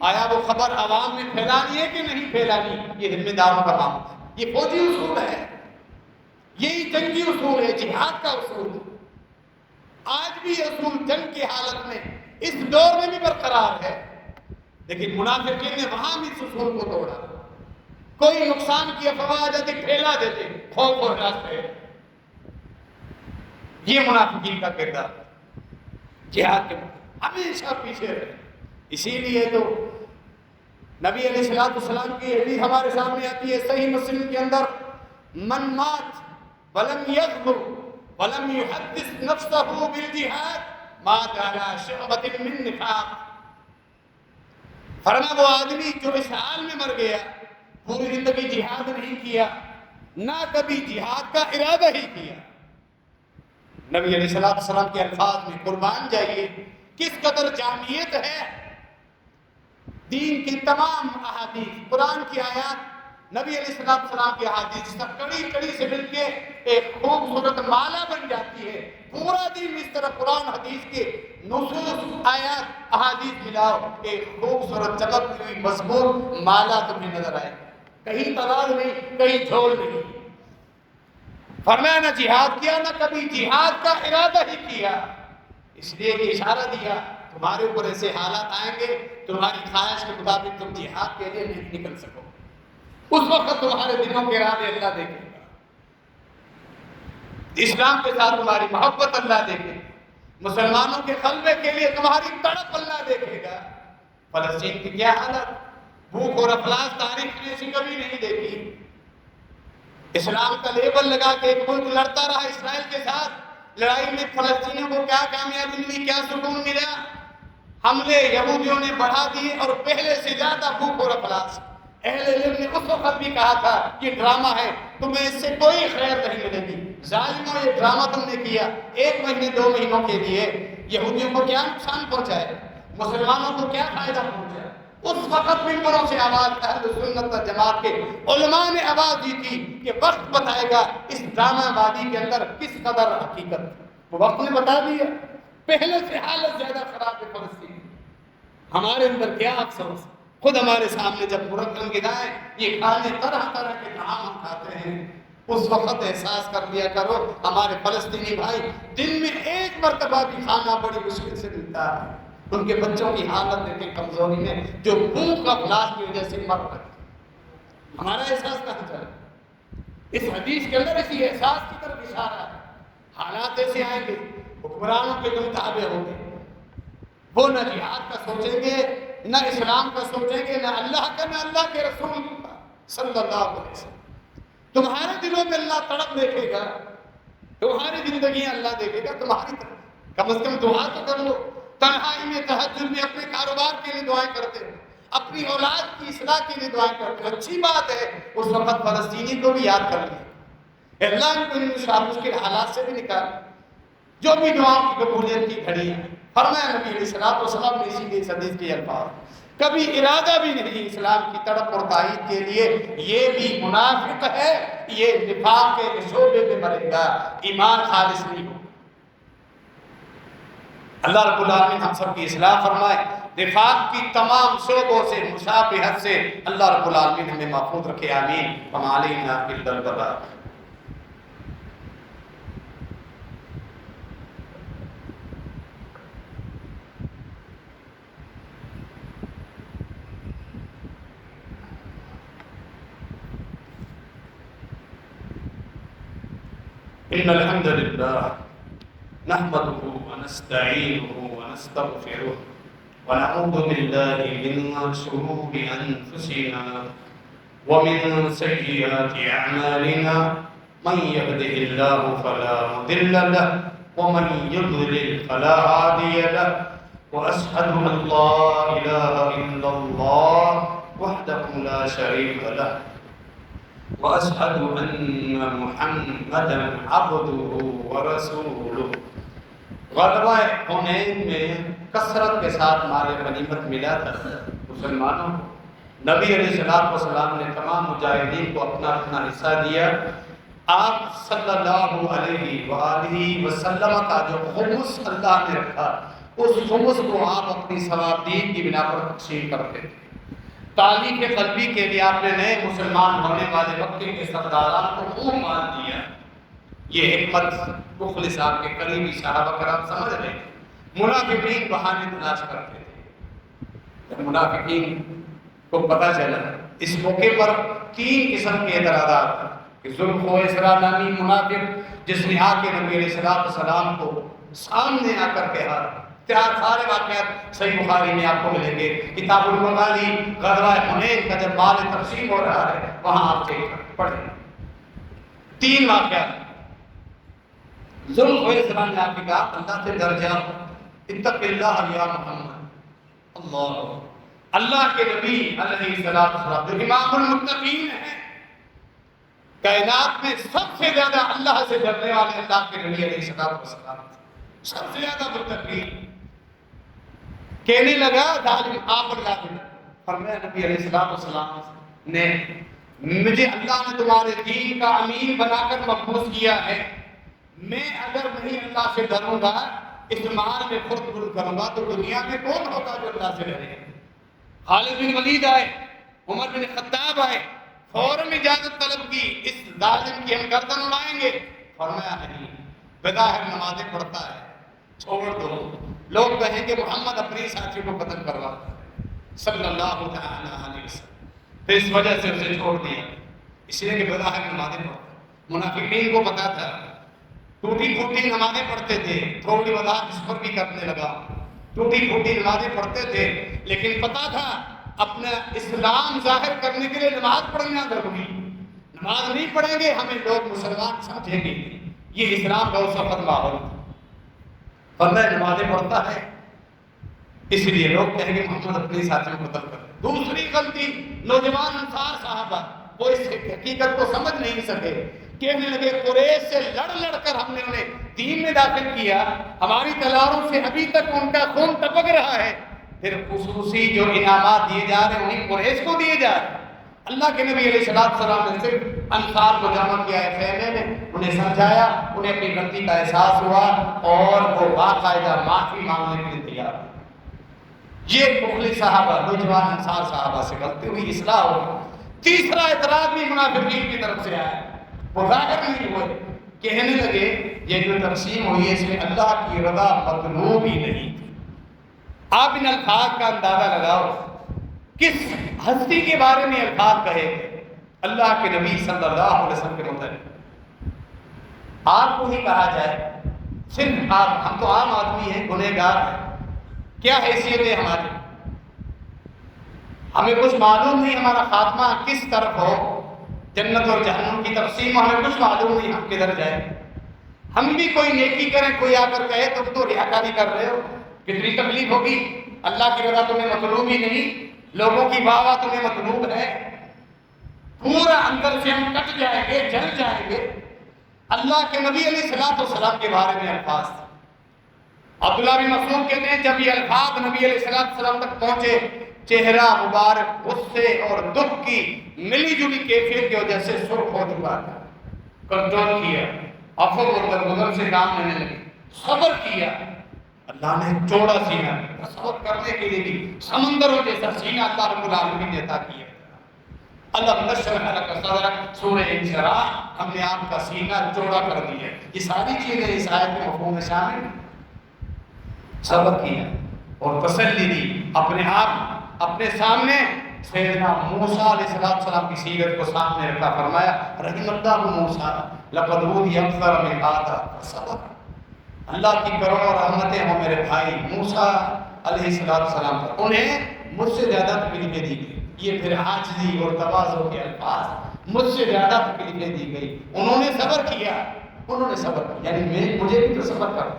آیا وہ خبر عوام میں پھیلانی ہے کہ نہیں پھیلانی، یہ ذمہ داروں کا کام ہے۔ یہ فوجی اصول ہے، یہی جنگی اصول ہے، جہاد کا اصول ہے۔ آج بھی یہ اصول جنگ کی حالت میں اس دور میں بھی برقرار ہے، لیکن منافقین نے وہاں بھی اس اصول کو توڑا۔ کوئی نقصان کی افواہ آ جاتی پھیلا دیتے، خوف و ہراس پہ۔ یہ منافقین کا کردار جہاد کے ہمیشہ پیچھے رہے۔ اسی لیے تو نبی علیہ السلام کی حدیث ہمارے سامنے آتی ہے صحیح مسلم کے اندر، من مات ولم یغزو ولم یحدث نفسہ بالجہاد مات علی شعبۃ من نفاق، فرمایا وہ آدمی جو اس حال میں مر گیا، پوری زندگی جہاد نہیں کیا، نہ کبھی جہاد کا ارادہ ہی کیا، نبی علیہ السلام کے الفاظ میں قربان جائیے کس قدر جامعیت ہے دین کی تمام احادیث، قرآن کی آیات، نبی علیہ السلام کی احادیث، سب کڑی کڑی سے مل کے ایک خوبصورت مالا بن جاتی ہے۔ پورا دین اس طرح قرآن حدیث کے نصوص، آیات، احادیث ملاؤ، ایک خوبصورت چمکتی ہوئی مضبوط مالا تمہیں نظر آئے، کہیں تضاد نہیں، کہیں جھول نہیں۔ فرمایا نہ جہاد کیا، نہ کبھی جہاد کا ارادہ ہی کیا، اس لیے کہ اشارہ دیا تمہارے اوپر ایسے حالات آئیں گے تمہاری خواہش کے مطابق تم جہاد کے لیے نہیں نکل سکو، اس وقت تمہارے دلوں کے ارادے اللہ دیکھے گا، اسلام کے ساتھ تمہاری محبت اللہ دیکھے گا، مسلمانوں کے غلبے کے لیے تمہاری تڑپ اللہ دیکھے گا۔ فلسطین کی کیا حالت، بھوک اور افلاس تاریخ نے ایسی کبھی نہیں دیکھی۔ اسلام کا لیبل لگا کے ایک ملک لڑتا رہا اسرائیل کے ساتھ، لڑائی میں فلسطینیوں کو کیا کامیابی ملی، کیا سکون ملا؟ حملے یہودیوں نے بڑھا دیے اور پہلے سے زیادہ بھوک اور افلاس۔ اہل علم نے اس وقت بھی کہا تھا یہ ڈرامہ ہے، تمہیں اس سے کوئی خیر نہیں ملے گی، ظالموں یہ ڈرامہ تم نے کیا، 1 مہینے 2 مہینوں کے لیے یہودیوں کو کیا نقصان پہنچائے، مسلمانوں کو کیا فائدہ پہنچائے؟ اس وقت ممبروں سے آواز اہل سنت و جماعت کے علماء نے آواز دی تھی کہ وقت بتائے گا اس ڈرامہ بازی کے اندر کس قدر حقیقت، وہ وقت نے بتا دیا۔ پہلے سے حالت زیادہ خراب ہے فلسطین، ہمارے اندر کیا افسوس، خود ہمارے سامنے جب مرکن غذائیں یہ کھانے طرح طرح کے طعام ہم کھاتے ہیں، اس وقت احساس کر لیا کرو ہمارے فلسطینی بھائی دن میں 1 مرتبہ بھی کھانا بڑی مشکل سے ملتا ہے، ان کے بچوں کی حالت دیکھیں کمزوری میں، جو بھوک افلاس کی وجہ سے مر رہے ہیں، ہمارا احساس کہاں چلے؟ اس حدیث کے اندر اسی احساس کی طرف اشارہ ہے۔ حالات ایسے آئیں گے، حکمرانوں کے تم تابع ہوں گے، وہ نہ جہاد کا سوچیں گے، نہ اسلام کا سوچیں گے، نہ اللہ کا، نہ اللہ کے رسول کا صلی اللہ علیہ وسلم۔ تمہارے دلوں میں اللہ تڑپ دیکھے گا، تمہاری زندگیاں اللہ دیکھے گا، تمہاری طرف کم از کم دعا تو کر لو، تنہائی میں تہجد میں اپنے کاروبار کے لیے دعائیں کرتے ہو، اپنی اولاد کی اصلاح کے لیے دعائیں کرتے ہو، اچھی بات ہے، اس وقت فلسطینی کو بھی یاد کر لیا، اللہ ان کو ان مشکل حالات سے بھی نکال، جو بھی دعاؤں کی قبولیت کی گھڑی ہے۔ فرمایا نبی علیہ السلام نے اسی لیے اس حدیث کے الفاظ، کبھی ارادہ بھی نہیں اسلام کی تڑپ اور تائید کے لیے، یہ بھی منافق ہے، یہ نفاق کے شعبے میں مرے گا، ایمان خالص نہیں ہو۔ اللہ رب العالمین ہم سب کی اصلاح فرمائے، نفاق کی تمام شعبوں سے، مشابہت سے اللہ رب العالمین ہمیں محفوظ رکھے، آمین۔ وما علینا الا البلاغ۔ ان الحمد لله نحمده ونستعينه ونستغفره ونعوذ بالله من شرور انفسنا ومن سيئات اعمالنا من يهده الله فلا مضل له ومن يضلل فلا هادي له واشهد ان لا اله الا الله وحده لا شريك له وأشهد أن محمدا عبده ورسوله۔ غزوہ حنین میں کثرت کے ساتھ مال غنیمت ملا تھا مسلمانوں کو، نبی علیہ السلام نے تمام مجاہدین کو اپنا اپنا حصہ دیا۔ آپ صلی اللہ علیہ وآلہ وسلم کا جو خمس اللہ نے رکھا، اس خمس کو آپ اپنی ثوابدید کی بنا پر تقسیم کرتے تھے۔ تعلیم قلبی کے لیے آپ نے نئے مسلمان ہونے والے وقت کے سرداران کو خوب مان دیا۔ یہ حکمت مخلص آپ کے قریبی صحابہ کرام سمجھ رہے تھے۔ منافقین بہانے تلاش کرتے تھے، جب منافقین کو پتہ چلا اس موقع پر 3 قسم کے اعتراضات کہ ذوالخویسرہ نامی منافق جس نے آ کے نبی علیہ السلام کو سامنے آ کر کہا، سارے واقعات صحیح بخاری میں آپ کو ملیں گے، کتاب المغازی، غزوہ حنین کا جب مال تقسیم ہو رہا ہے وہاں آپ چیک پڑھیں 3 واقعات۔ ذوالخویسرہ نے آپ کے کہا اللہ سے ڈر جاؤ، اتق اللہ یا محمد، اللہ کے نبی علیہ السلام جو امام المتقین ہیں کائنات میں سب سے زیادہ اللہ سے ڈرنے والے اللہ کے نبی علیہ السلام، سب سے زیادہ متقی. کہنے لگا ظالم آپ اللہ کے، فرمایا نبی علیہ السلام نے مجھے اللہ نے تمہارے دین کا امین بنا کر مبعوث کیا ہے، میں اگر نہیں اللہ سے ڈروں گا، اس مال میں خود گل کروں گا، تو دنیا میں کون ہوگا جو اللہ سے ڈرے؟ خالد بن ولید آئے، عمر بن خطاب آئے، فوراً اجازت طلب کی، اس ظالم کی ہم گردن اڑائیں گے. فرمایا نہیں، بظاہر نمازیں پڑھتا ہے، چھوڑ دو. لوگ کہیں گے محمد اپنی ساتھی کو قتل کرواتا ہے صلی اللہ علیہ وسلم، پھر اس وجہ سے اسے چھوڑ دیا، اس لیے کہ بظاہر نمازیں پڑھتا. منافقین کو پتا تھا، ٹوٹی پھوٹی نمازیں پڑھتے تھے، تھوڑی وضاحت اس پر بھی کرنے لگا. ٹوٹی پھوٹی نمازیں پڑھتے تھے، لیکن پتا تھا اپنا اسلام ظاہر کرنے کے لیے نماز پڑھنا ضروری. نماز نہیں پڑھیں گے ہمیں لوگ مسلمان سمجھیں گے. یہ اسلام کا اس وقت ماحول تھا. فرمایا نمازیں پڑھتا ہے اس لیے لوگ کہیں گے محمد اپنے ساتھیوں کو قتل کر. دوسری غلطی نوجوان انصار صحابہ، وہ اس حقیقت کو سمجھ نہیں سکے. کہنے لگے قریش سے لڑ لڑ کر ہم نے انہیں دین میں داخل کیا، ہماری تلواروں سے ابھی تک ان کا خون ٹپک رہا ہے، پھر خصوصی جو انعامات دیے جا رہے ہیں انہیں قریش کو دیے جا رہے ہیں. اللہ کے نبی علیہ السلام نے صرف انصار کو جمع کیا ہے خیمے میں، انہیں سمجھایا، انہیں اپنی غلطی کا احساس ہوا اور وہ باقاعدہ معافی مانگنے کے لیے تیار. یہ مخلص صحابہ، نوجوان انصار صحابہ سے غلطی ہوئی، اصلاح ہوئی. تیسرا اعتراض بھی منافقین کی طرف سے آیا، وہ ظاہر نہیں ہوئے. کہنے لگے یہ جو تقسیم ہوئی ہے اس میں اللہ کی رضا مطلوب ہی نہیں تھی. آپ ان الفاظ کا اندازہ لگاؤ، کس ہستی کے بارے میں الفاظ کہے گئے؟ اللہ کے نبی صلی اللہ علیہ وسلم کے متعلق. آپ کو ہی کہا جائے، صرف آپ، ہم تو عام آدمی ہیں، گنہگار ہیں، کیا حیثیت ہے ہماری؟ ہمیں کچھ معلوم نہیں ہمارا خاتمہ کس طرف ہو، جنت اور جہنم کی تقسیم ہمیں کچھ معلوم نہیں ہم کدھر جائیں. ہم بھی کوئی نیکی کریں، کوئی آ کر کہے تم تو ریاکاری کر رہے ہو، کتنی تکلیف ہوگی. اللہ کی رضا تمہیں مطلوب ہی نہیں، لوگوں کی واہ واہ تمہیں مطلوب ہے. پورا اندر سے ہم کٹ جائیں گے، جل جائیں گے. اللہ کے نبی علیہ السلام کے بارے میں الفاظ تھے. عبداللہ بن مسعود کہتے ہیں جب یہ الفاظ نبی علیہ السلام تک پہنچے، چہرہ مبارک غصے اور دکھ کی ملی جلی کیفیت کی وجہ سے سرخ ہو چکا تھا. کنٹرول کیا، عفو اور درگزر سے کام لینے لگے، صبر کیا. اللہ نے چوڑا سینہ، صبر کرنے کے لیے بھی سمندروں جیسا سینہ اللہ رب العالمین نے عطا کیا. اللہ نشرح لک صدرک، سورہ انشراح، ہم نے آپ کا سینہ چوڑا کر دیا. یہ ساری چیزیں اس آیت کے مفہوم میں شامل ہیں. صبر کیا اور تسلی دی. اپنے آپ اپنے سامنے سیدنا موسیٰ علیہ السلام کی سیرت کو سامنے رکھا. فرمایا رحم اللہ موسیٰ لقد اوذی اکثر من ھذا فصبر. اللہ کی کروڑوں رحمتیں ہوں میرے بھائی موسیٰ علیہ السلام پر، انہیں مجھ سے زیادہ تکلیفیں دی گئی. یہ پھر عاجزی اور تواضع کے الفاظ، مجھ سے زیادہ تکلیفیں دی گئی، انہوں نے صبر کیا. انہوں نے صبر کیا یعنی مجھے بھی تو صبر کر.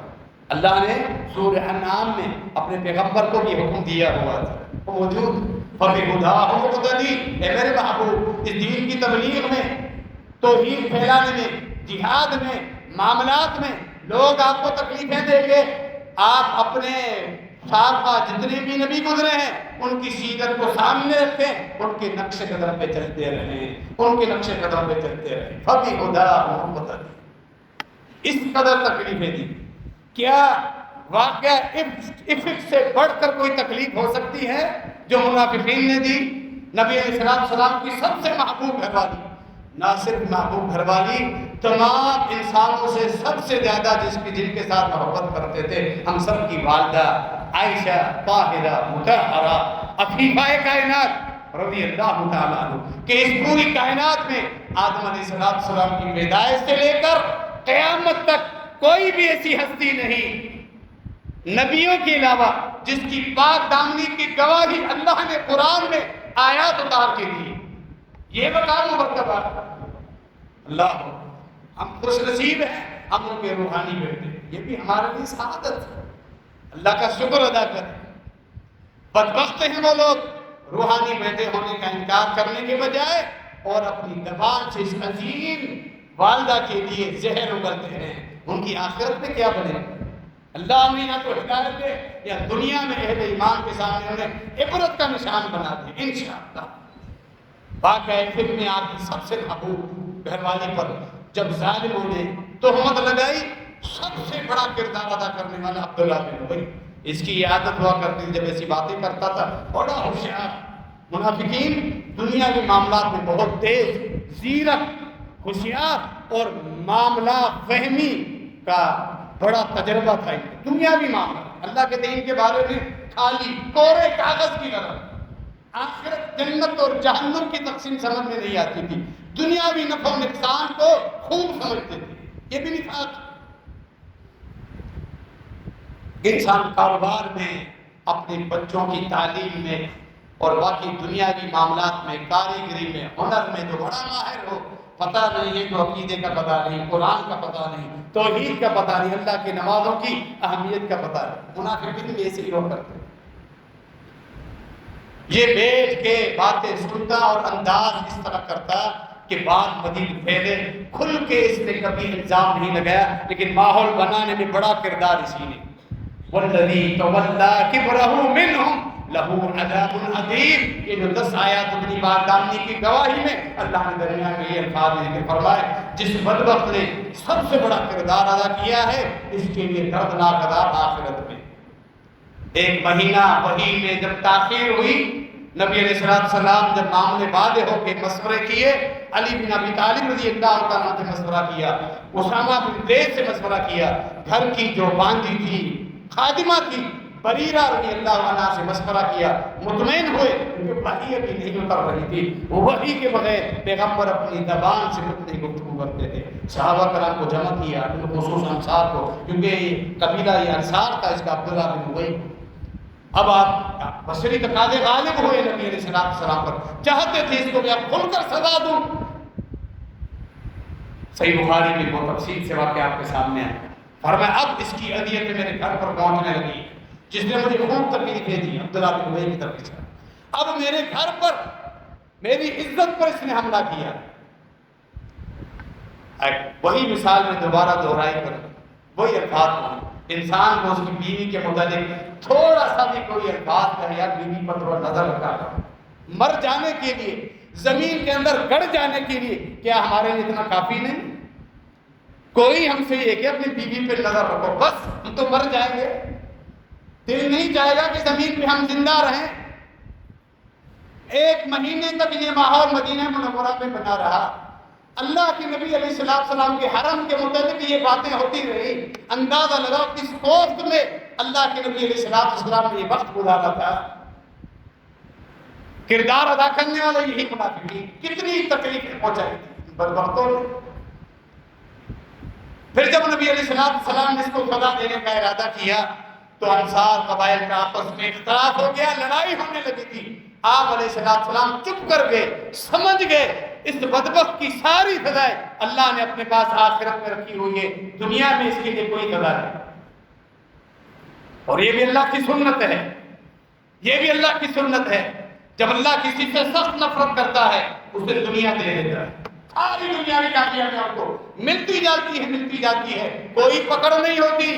اللہ نے سورہ انعام میں اپنے پیغمبر کو بھی حکم دیا ہوا تھا، وہ موجود. فَبِهُدَاهُ مُقْتَدِي، اے میرے محبوب اس دین کی تبلیغ میں، توحید پھیلانے میں، جہاد میں، معاملات میں لوگ آپ کو تکلیفیں دیں گے. آپ اپنے سابقہ جتنے بھی نبی گزرے ہیں ان کی سیرت کو سامنے رکھیں، ان کے نقش قدم پہ چلتے رہیں، ان کے نقش قدم پہ چلتے رہیں. فَبِهُدَاهُ مُقْتَدِي، اس قدر تکلیفیں دی. کیا واقعہ افق سے بڑھ کر کوئی تکلیف ہو سکتی ہے جو منافقین نے دی؟ نبی علیہ السلام کی سب سے محبوب گھر والی، نہ صرف محبوب گھر والی، تمام انسانوں سے سب سے زیادہ جن کے ساتھ محبت کرتے تھے ہم سب کی والدہ عائشہ طاہرہ مطہرہ عفیفہ کائنات رضی اللہ تعالیٰ عنہ، کہ اس پوری کائنات میں آدم علیہ السلام کی پیدائش سے لے کر قیامت تک کوئی بھی ایسی ہستی نہیں نبیوں کے علاوہ جس کی پاک دامنی کی گواہی اللہ نے قرآن میں آیات اتار کے دی. یہ مقام مرتبہ اللہ، ہم خوش نصیب ہیں ہم ان کے روحانی بیٹے، یہ بھی ہمارے لیے سعادت ہے. اللہ کا شکر ادا کریں. بدبخت ہیں وہ لوگ روحانی بیٹے ہونے کا انکار کرنے کے بجائے اور اپنی زبان سے اس عظیم والدہ کے لیے زہر اگلتے ہیں، ان کی آخرت میں کیا بنے؟ اللہ انہیں یا تو ہدایت دے یا دنیا میں اہل ایمان کے سامنے انہیں عبرت کا نشان بنا دے انشاءاللہ۔ واقعہ فلم میں آپ کی سب سے محبوب گھر والی پر جب ظالموں نے تہمت لگائی، سب سے بڑا کردار ادا کرنے والا عبداللہ بن ابی، اس کی عادت ہوا کرتی تھی، جب ایسی باتیں کرتا تھا بڑا ہوشیار۔ منافقین دنیاوی معاملات میں بہت تیز، زیرک، ہوشیار اور معاملہ فہمی کا بڑا تجربہ تھا۔ دنیاوی معاملہ اللہ کے دین کے بارے میں خالی کورے کاغذ کی طرح، آخرت جنت اور جہنم کی تقسیم سمجھ میں نہیں آتی تھی، دنیاوی نفع و نقصان کو خوب سمجھتے تھے۔ یہ بھی نفاق۔ انسان کاروبار میں، اپنے بچوں کی تعلیم میں اور باقی دنیاوی معاملات میں، کاریگری میں، ہنر میں جو بڑا ماہر ہو، پتہ نہیں ہے تو عقیدے کا پتہ نہیں، قرآن کا پتہ نہیں، توحید کا پتہ نہیں، اللہ کی نمازوں کی اہمیت کا پتہ نہیں۔ منافقین بھی ایسے ہی ہو کرتے ہیں۔ یہ بیٹھ کے باتیں سنتا اور انداز اس طرح کرتا کہ بات مزید پھیلے، کھل کے اس نے کبھی الزام نہیں لگایا، لیکن ماحول بنانے میں بڑا کردار اسی نے۔ والذی تولی کبرہ منہم لہ عذاب عظیم۔ یہ جو 10 آیات اپنی بات دامنی کی گواہی میں اللہ نے درمیان میں یہ الفاظ لے کے فرمائے، جس بدبخت نے سب سے بڑا کردار ادا کیا ہے، اس کے لیے دردناک عذاب آخرت میں۔ ایک مہینہ وحی میں جب تاخیر ہوئی، نبی علیہ السلام جب معاملے واضح ہو کے مشورے کیے، علی بن ابی طالب رضی اللہ تعالیٰ سے مشورہ کیا، اسامہ بن زید سے مشورہ کیا، گھر کی جو باندھی تھی، خادمہ تھی بریرہ رضی اللہ عنہ سے مشورہ کیا، مطمئن ہوئے کیونکہ وحی ابھی نہیں اتر رہی تھی۔ وحی کے بغیر پیغمبر اپنی زبان سے کتنی گفتگو کرتے تھے۔ صحابہ کرام کو جمع کیا، خصوصاً انصار کو، کیونکہ یہ قبیلہ یہ انصار تھا، اس کا عبداللہ بن ابی۔ اب آپ بشری تقاضے غالب ہوئے نبی علیہ السلام پر، چاہتے تھے اس کو میں اب کھل کر سزا دوں۔ صحیح بخاری میں وہ تفصیل سے واقعہ آپ کے سامنے آیا۔ فرمایا اب اس کی اذیتیں میرے گھر پر پہنچنے لگی، جس نے مجھے خوب تکلیفیں دی، عبداللہ بن ابی کی طرف سے، اب میرے گھر پر، میری عزت پر اس نے حملہ کیا۔ وہی مثال میں دوبارہ دہرائی کروں، وہی الفاظ ہوں، انسان کو اس کی بیوی کے متعلق تھوڑا سا بھی کوئی الفاظ کا یا بیوی پر تھوڑا نظر رکھا ہے، مر جانے کے لیے، زمین کے اندر گڑ جانے کے لیے، کیا ہمارے لیے اتنا کافی نہیں؟ کوئی ہم سے یہ کہ اپنی بیوی پہ نظر رکھو، بس ہم تو مر جائیں گے، دل نہیں چاہے گا کہ زمین پہ ہم زندہ رہیں۔ ایک مہینے تک یہ ماحول مدینہ منورہ میں بنا رہا، اللہ کے نبی علیہ السلام کے حرم کے متعلق یہ باتیں ہوتی رہی۔ اندازہ لگاؤ کس کوفت میں اللہ کے نبی علیہ السلام نے یہ وقت گزارا تھا۔ کردار ادا کرنے والے یہی منافقین، کتنی تکلیفیں پہنچائی تھی بدبختوں نے۔ پھر جب نبی علیہ السلام نے اس کو سزا دینے کا ارادہ کیا تو انصار قبائل کا آپس میں اختلاف ہو گیا، لڑائی ہونے لگی تھی۔ آپ علیہ السلام چپ کر گئے، سمجھ گئے اس بدبخت کی ساری سزائیں اللہ نے اپنے پاس آخرت میں رکھی ہوئی ہے، دنیا میں اس کے لیے کوئی سزا نہیں۔ اور یہ بھی اللہ کی سنت ہے، یہ بھی اللہ کی سنت ہے، جب اللہ کسی سے سخت نفرت کرتا ہے اسے دنیا دے دیتا ہے، ساری دنیا میں کامیابیاں کو ملتی جاتی ہے، کوئی پکڑ نہیں ہوتی۔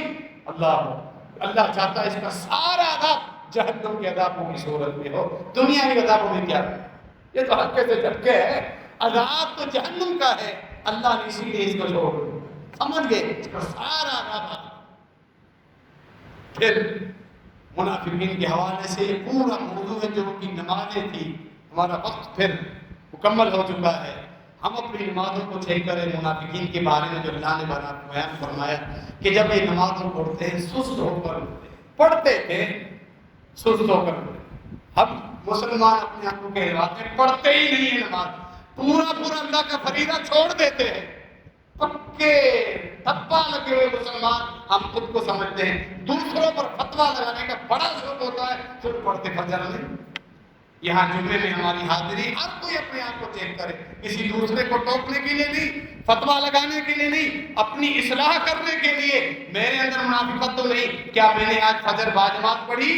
اللہ چاہتا ہے اس کا سارا عذاب جہنم کے عذابوں کی صورت میں ہو، دنیا کے عذابوں میں کیا؟ یہ تو ہلکے سے جھٹکے ہے، عذاب تو جہنم کا ہے، اللہ نے اسی لیے اس کو چھوڑ دیا، سمجھ گئے اس کا سارا عذاب۔ پھر منافقین کے حوالے سے یہ پورا موضوع ہے جو ان کی نمازیں تھی۔ ہمارا وقت پھر مکمل ہو چکا ہے، ہم اپنی نمازوں کو چیک کریں۔ منافقین کے بارے میں جو اللہ نے بیان فرمایا کہ جب یہ نمازوں پڑھتے ہیں سست ہو کر پڑھتے تھے، سست ہو کر ہم مسلمان اپنے آپ کو کہلاتے ہیں پڑھتے ہی نہیں ہیں نماز، پورا اللہ کا فریضہ چھوڑ دیتے ہیں، پکے تھپا لگے ہوئے مسلمان ہم خود کو سمجھتے ہیں۔ دوسروں پر فتویٰ لگانے کا بڑا شوق ہوتا ہے، پھر پڑھتے فجر نہیں۔ یہاں جمعے میں ہماری حاضری، ہر کوئی اپنے آپ کو چیک کرے، کسی دوسرے کو ٹوکنے کے لیے نہیں، فتویٰ لگانے کے لیے نہیں، اپنی اصلاح کرنے کے لیے۔ میرے اندر منافقت تو نہیں، کیا میں نے آج فجر باجماعت پڑھی؟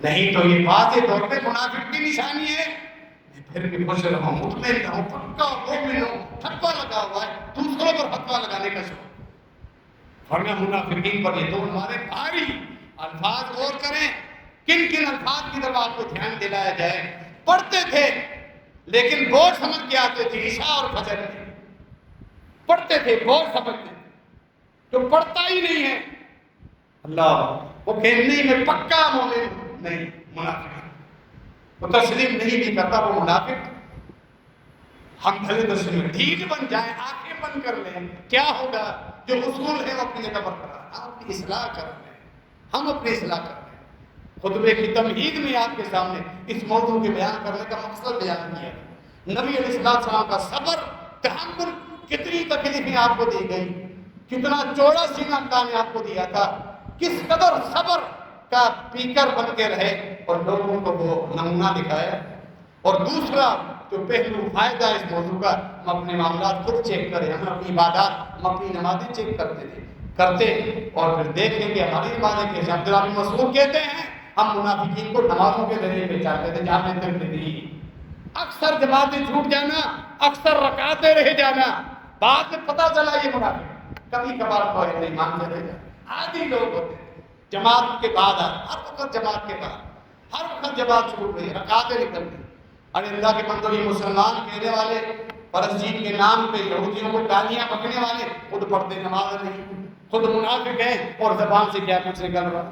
نہیں تو یہ واضح طور پہ منافق کی نشانی ہے۔ میں پھر بھی خوش رہو، مطمئن رہو، پکا مومن ہو، فتویٰ لگا ہوا ہے، دوسروں پر فتویٰ لگانے کا شوق۔ فرمایا منافقین پر یہ دو ہمارے بھاری الفاظ غور کریں، کن کن الفاظ کی طرف آپ کو دھیان دلایا جائے۔ پڑھتے تھے لیکن بوجھ سمجھ کے آتے تھے، عشاء اور فجر میں پڑھتے تھے، بوجھ سمجھتے تھے۔ جو پڑھتا ہی نہیں ہے اللہ وہ کہ نہیں میں پکا مومن نہیں، منافق وہ تسلیم نہیں بھی کرتا، وہ منافق۔ ہم بھلے تسلیم ڈھیل بن جائیں، آنکھیں بند کر لیں، کیا ہوگا؟ جو اصول ہے وہ اپنی جگہ پر برقرار، ہم اپنی اصلاح کر رہے ہیں، ہم اپنی اصلاح کر رہے ہیں۔ خطبے کی تمہید میں آپ کے سامنے اس موضوع کے بیان کرنے کا مقصد بیان کیا ہے۔ نبی علیہ السلام کا صبر، تحمل، کتنی تکلیفیں آپ کو دی گئی، کتنا چوڑا سینہ اللہ نے آپ کو دیا تھا، کس قدر صبر کا پیکر بن کے رہے اور لوگوں کو وہ نمونہ دکھایا۔ اور دوسرا جو پہلو فائدہ اس موضوع کا، ہم اپنے معاملات خود چیک کریں، ہم اپنی عبادات، ہم اپنی نمازیں چیک کرتے اور پھر دیکھیں کہ ہماری نمازیں کیسے۔ عبداللہ بن مسعود کہتے ہیں ہم منافقین کو نمازوں کے ذریعے پہچانتے تھے، جہاں میں نہیں اکثر جماعتیں چھوٹ جانا، اکثر رکعتیں رہ جانا، بعد میں پتہ چلا یہ منافق، کبھی کبھار تو نہیں مانتے رہ عادی لوگ ہوتے ہیں، جماعت کے بعد ہر وقت جماعت کے بعد ہر وقت جماعت چھوٹ رہی ہے، رکعتیں نکل رہی۔ ارے اللہ کے بندو، یہ مسلمان کہنے والے، فلسطین کے نام پہ یہودیوں کو گالیاں بکنے والے، خود پڑھتے نماز نہیں، خود منافق ہیں اور زبان سے کیا کچھ نکل رہا۔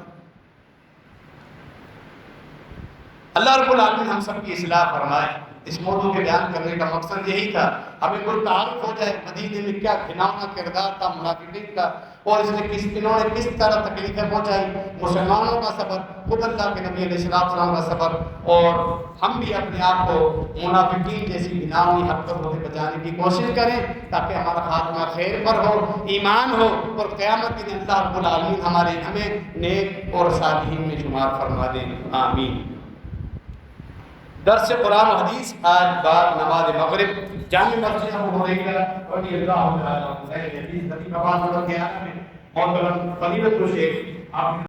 اللہ رب العالمین ہم سب کی اصلاح فرمائے۔ اس موضوع کے بیان کرنے کا مقصد یہی تھا، ہمیں کوئی تعارف ہو جائے مدینے میں کیا گھناؤنا کردار تھا منافقین کا، اور اس نے انہوں نے کس طرح تکلیفیں پہنچائی، مسلمانوں کا صبر، خود اللہ کے نبی علیہ السلام کا صبر، اور ہم بھی اپنے آپ کو منافقین جیسی گناہی حرکتوں سے بچانے کی کوشش کریں تاکہ ہمارا خاتمہ خیر پر ہو، ایمان ہو، اور قیامت کے دن اللہ رب العالمین ہمیں نیک اور صالحین میں شمار فرما دیں، آمین۔ درس قرآن و حدیث آج بعد نماز مغرب جامع مسجد ابو ہریرہ رضی اللہ عنہ، حدیث نبی پاک صلی اللہ علیہ وسلم میں محترم فضیلت الشیخ آپ